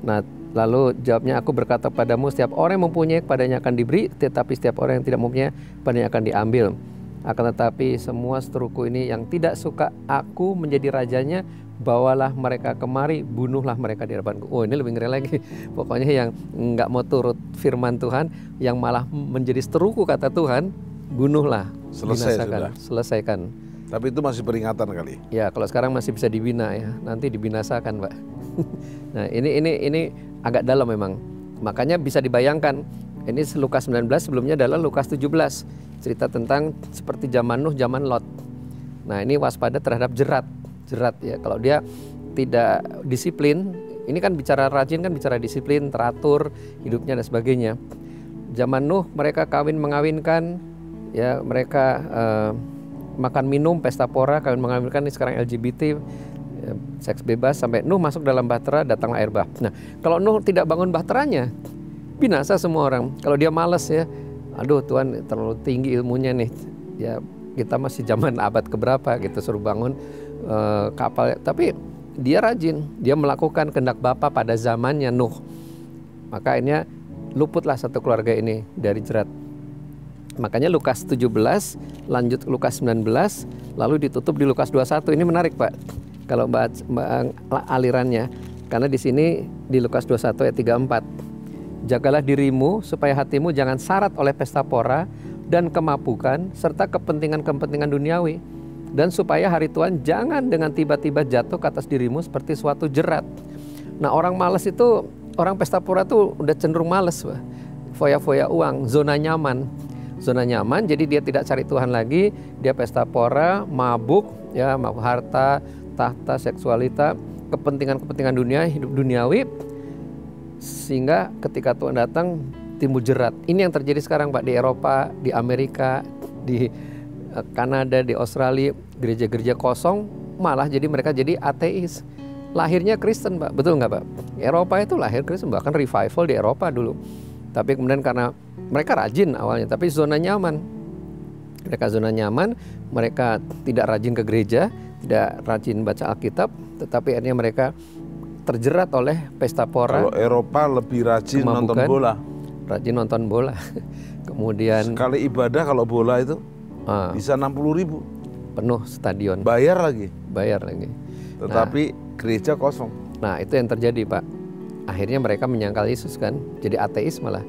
Nah, lalu jawabnya, aku berkata padamu, setiap orang yang mempunyai kepadanya akan diberi, tetapi setiap orang yang tidak mempunyai padanya akan diambil. Akan tetapi semua seteruku ini yang tidak suka aku menjadi rajanya, bawalah mereka kemari, bunuhlah mereka di hadapanku. Oh, ini lebih ngeri lagi. Pokoknya yang nggak mau turut firman Tuhan, yang malah menjadi seteruku kata Tuhan, bunuhlah, Selesai binasakan, sudah. selesaikan. Tapi itu masih peringatan kali. Ya, kalau sekarang masih bisa dibina ya, nanti dibinasakan, Pak. Nah, ini agak dalam memang. Makanya bisa dibayangkan, ini Lukas 19, sebelumnya adalah Lukas 17. Cerita tentang seperti zaman Nuh, zaman Lot. Nah, ini waspada terhadap jerat ya. Kalau dia tidak disiplin, ini kan bicara rajin, kan bicara disiplin, teratur hidupnya dan sebagainya. Zaman Nuh mereka kawin mengawinkan, ya mereka makan minum, pesta pora, kawin mengawinkan. Ini sekarang LGBT, seks bebas, sampai Nuh masuk dalam bahtera, datanglah air bah. Nah, kalau Nuh tidak bangun bahteranya, binasa semua orang. Kalau dia malas ya, aduh Tuhan terlalu tinggi ilmunya nih, ya kita masih zaman abad keberapa gitu, suruh bangun kapal. Tapi dia rajin, dia melakukan kehendak Bapa pada zamannya Nuh. Makanya luputlah satu keluarga ini dari jerat. Makanya Lukas 17 lanjut Lukas 19 lalu ditutup di Lukas 21. Ini menarik, Pak, kalau bahas alirannya, karena di sini di Lukas 21 ayat 34. Jagalah dirimu supaya hatimu jangan syarat oleh pesta pora dan kemabukan serta kepentingan-kepentingan duniawi, dan supaya hari Tuhan jangan dengan tiba-tiba jatuh ke atas dirimu seperti suatu jerat. Nah, orang malas itu, orang pesta pora tuh udah cenderung malas, Pak. Foya-foya uang, zona nyaman. Zona nyaman, jadi dia tidak cari Tuhan lagi, dia pesta pora, mabuk, ya mabuk harta, tahta, seksualita, kepentingan-kepentingan dunia, hidup duniawi, sehingga ketika Tuhan datang timbul jerat. Ini yang terjadi sekarang, Pak, di Eropa, di Amerika, di Kanada, di Australia, gereja-gereja kosong, malah jadi mereka jadi ateis. Lahirnya Kristen, Pak, betul nggak, Pak? Eropa itu lahir Kristen, bahkan revival di Eropa dulu. Tapi kemudian karena mereka rajin awalnya, tapi zona nyaman. Mereka zona nyaman, mereka tidak rajin ke gereja, tidak rajin baca Alkitab, tetapi akhirnya mereka terjerat oleh pesta pora. Kalau Eropa lebih rajin nonton bola. Rajin nonton bola. Kemudian sekali ibadah kalau bola itu bisa 60.000. Penuh stadion. Bayar lagi. Tetapi gereja kosong. Nah, itu yang terjadi, Pak. Akhirnya mereka menyangkal Yesus kan, jadi ateis malah,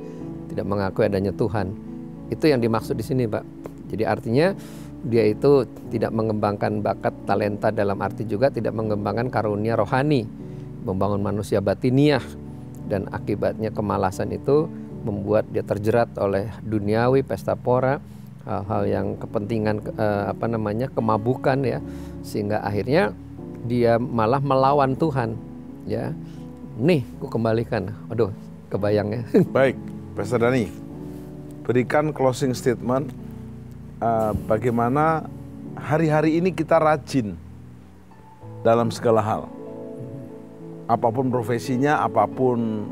tidak mengakui adanya Tuhan. Itu yang dimaksud di sini, Pak. Jadi artinya dia itu tidak mengembangkan bakat talenta, dalam arti juga tidak mengembangkan karunia rohani, membangun manusia batiniah, dan akibatnya kemalasan itu membuat dia terjerat oleh duniawi, pesta pora, hal-hal yang kepentingan, kemabukan ya, sehingga akhirnya dia malah melawan Tuhan, ya. Nih, ku kembalikan. Aduh, kebayangnya. Baik, Pastor Dani, berikan closing statement. Bagaimana hari-hari ini kita rajin dalam segala hal, apapun profesinya, apapun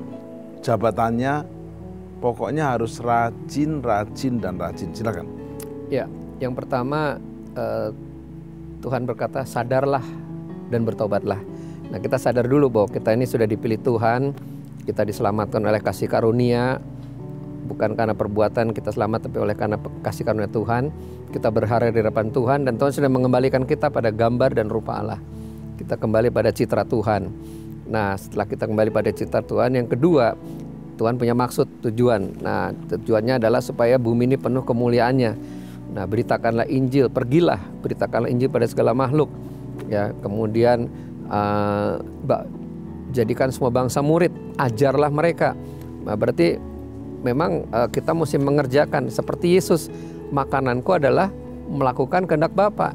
jabatannya, pokoknya harus rajin. Silakan. Ya, yang pertama Tuhan berkata sadarlah dan bertobatlah. Nah, kita sadar dulu bahwa kita ini sudah dipilih Tuhan, kita diselamatkan oleh kasih karunia, bukan karena perbuatan kita selamat, tapi oleh karena kasih karunia Tuhan. Kita berharap di hadapan Tuhan, dan Tuhan sudah mengembalikan kita pada gambar dan rupa Allah. Kita kembali pada citra Tuhan. Nah, setelah kita kembali pada citra Tuhan, yang kedua, Tuhan punya maksud, tujuan. Nah, tujuannya adalah supaya bumi ini penuh kemuliaannya. Nah, beritakanlah Injil, pergilah, beritakanlah Injil pada segala makhluk. Ya, kemudian jadikan semua bangsa murid, ajarlah mereka. Nah, berarti memang kita mesti mengerjakan seperti Yesus. Makananku adalah melakukan kehendak Bapa.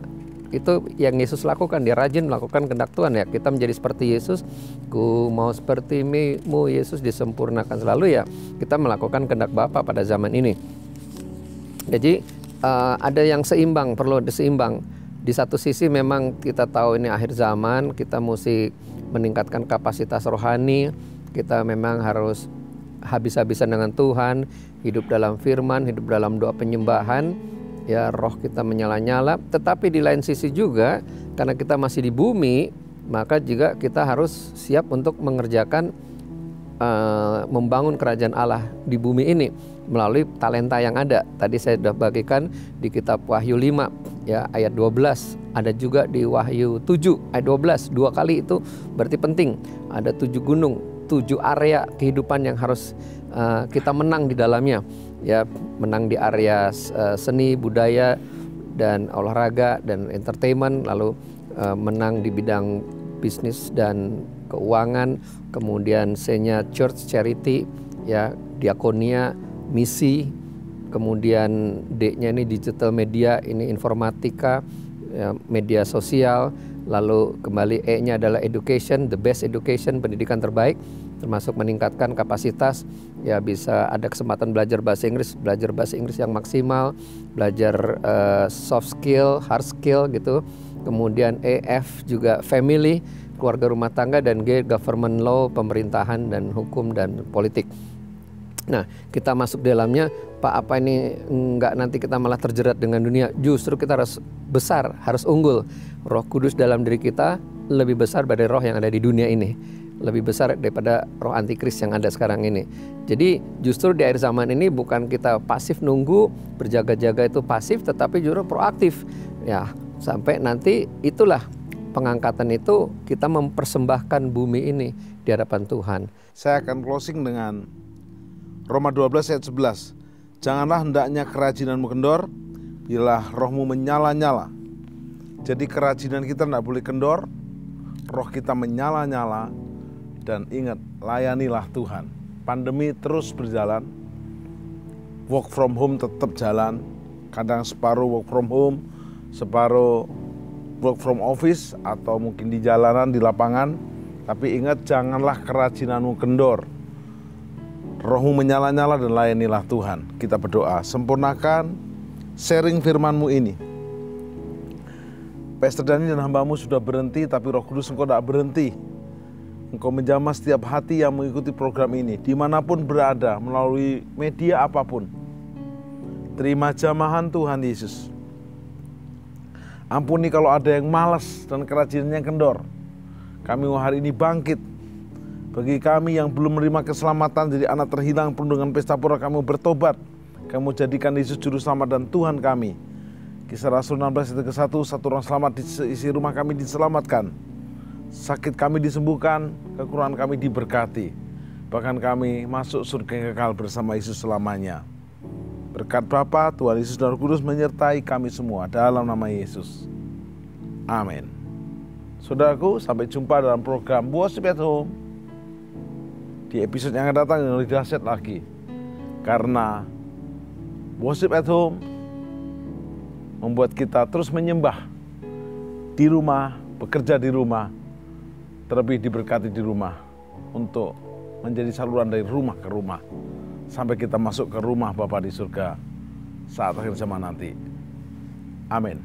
Itu yang Yesus lakukan, dia rajin melakukan kehendak Tuhan ya. Kita menjadi seperti Yesus. Ku mau seperti-Mu Yesus, disempurnakan selalu ya. Kita melakukan kehendak Bapa pada zaman ini. Jadi ada yang seimbang, perlu diseimbang. Di satu sisi memang kita tahu ini akhir zaman, kita mesti meningkatkan kapasitas rohani, kita memang harus habis-habisan dengan Tuhan, hidup dalam firman, hidup dalam doa penyembahan, ya roh kita menyala-nyala. Tetapi di lain sisi juga, karena kita masih di bumi, maka juga kita harus siap untuk mengerjakan, membangun kerajaan Allah di bumi ini melalui talenta yang ada. Tadi saya sudah bagikan di kitab Wahyu 5 ya ayat 12, ada juga di Wahyu 7 ayat 12, 2 kali itu berarti penting. Ada 7 gunung, 7 area kehidupan yang harus kita menang di dalamnya. ya menang di area seni, budaya, dan olahraga dan entertainment, lalu menang di bidang bisnis dan keuangan, kemudian C-nya church charity, ya diakonia, misi, kemudian D-nya ini digital media, ini informatika, ya, media sosial, lalu kembali E-nya adalah education, the best education, pendidikan terbaik, termasuk meningkatkan kapasitas, ya bisa ada kesempatan belajar bahasa Inggris yang maksimal, belajar soft skill, hard skill gitu. Kemudian EF juga family, keluarga rumah tangga, dan G government law, pemerintahan dan hukum dan politik. Nah, kita masuk dalamnya, Pak, apa ini enggak nanti kita malah terjerat dengan dunia? Justru kita harus besar, harus unggul. Roh Kudus dalam diri kita lebih besar dari roh yang ada di dunia ini, lebih besar daripada roh antikris yang ada sekarang ini. Jadi justru di akhir zaman ini bukan kita pasif nunggu, berjaga-jaga itu pasif, tetapi justru proaktif. Ya, sampai nanti itulah pengangkatan itu, kita mempersembahkan bumi ini di hadapan Tuhan. Saya akan closing dengan Roma 12 ayat 11. Janganlah hendaknya kerajinanmu kendor, bila rohmu menyala-nyala. Jadi kerajinan kita tidak boleh kendor, roh kita menyala-nyala. Dan ingat, layanilah Tuhan. Pandemi terus berjalan, work from home tetap jalan. Kadang separuh work from home, separuh work from office, atau mungkin di jalanan, di lapangan. Tapi ingat, janganlah kerajinanmu kendor, rohmu menyala-nyala, dan layanilah Tuhan. Kita berdoa, sempurnakan sharing firman-Mu ini. Pastor Dhani dan hamba-Mu sudah berhenti, tapi Roh Kudus Engkau tidak berhenti. Engkau menjamah setiap hati yang mengikuti program ini, dimanapun berada, melalui media apapun. Terima jamahan Tuhan Yesus. Ampuni kalau ada yang malas dan kerajinannya kendor. Kami hari ini bangkit. Bagi kami yang belum menerima keselamatan, jadi anak terhilang penuh dengan pesta pura, kamu bertobat. Kamu jadikan Yesus Juru Selamat dan Tuhan kami. Kisah Rasul 16 ayat ke-1, satu orang selamat di isi rumah kami diselamatkan. Sakit kami disembuhkan, kekurangan kami diberkati. Bahkan kami masuk surga yang kekal bersama Yesus selamanya. Berkat Bapa, Tuhan Yesus dan Roh Kudus menyertai kami semua dalam nama Yesus. Amin. Saudaraku, sampai jumpa dalam program Worship at Home di episode yang akan datang yang lebih dahsyat lagi. Karena Worship at Home membuat kita terus menyembah di rumah, bekerja di rumah, terlebih diberkati di rumah, untuk menjadi saluran dari rumah ke rumah, sampai kita masuk ke rumah Bapa di surga saat akhir zaman nanti. Amin.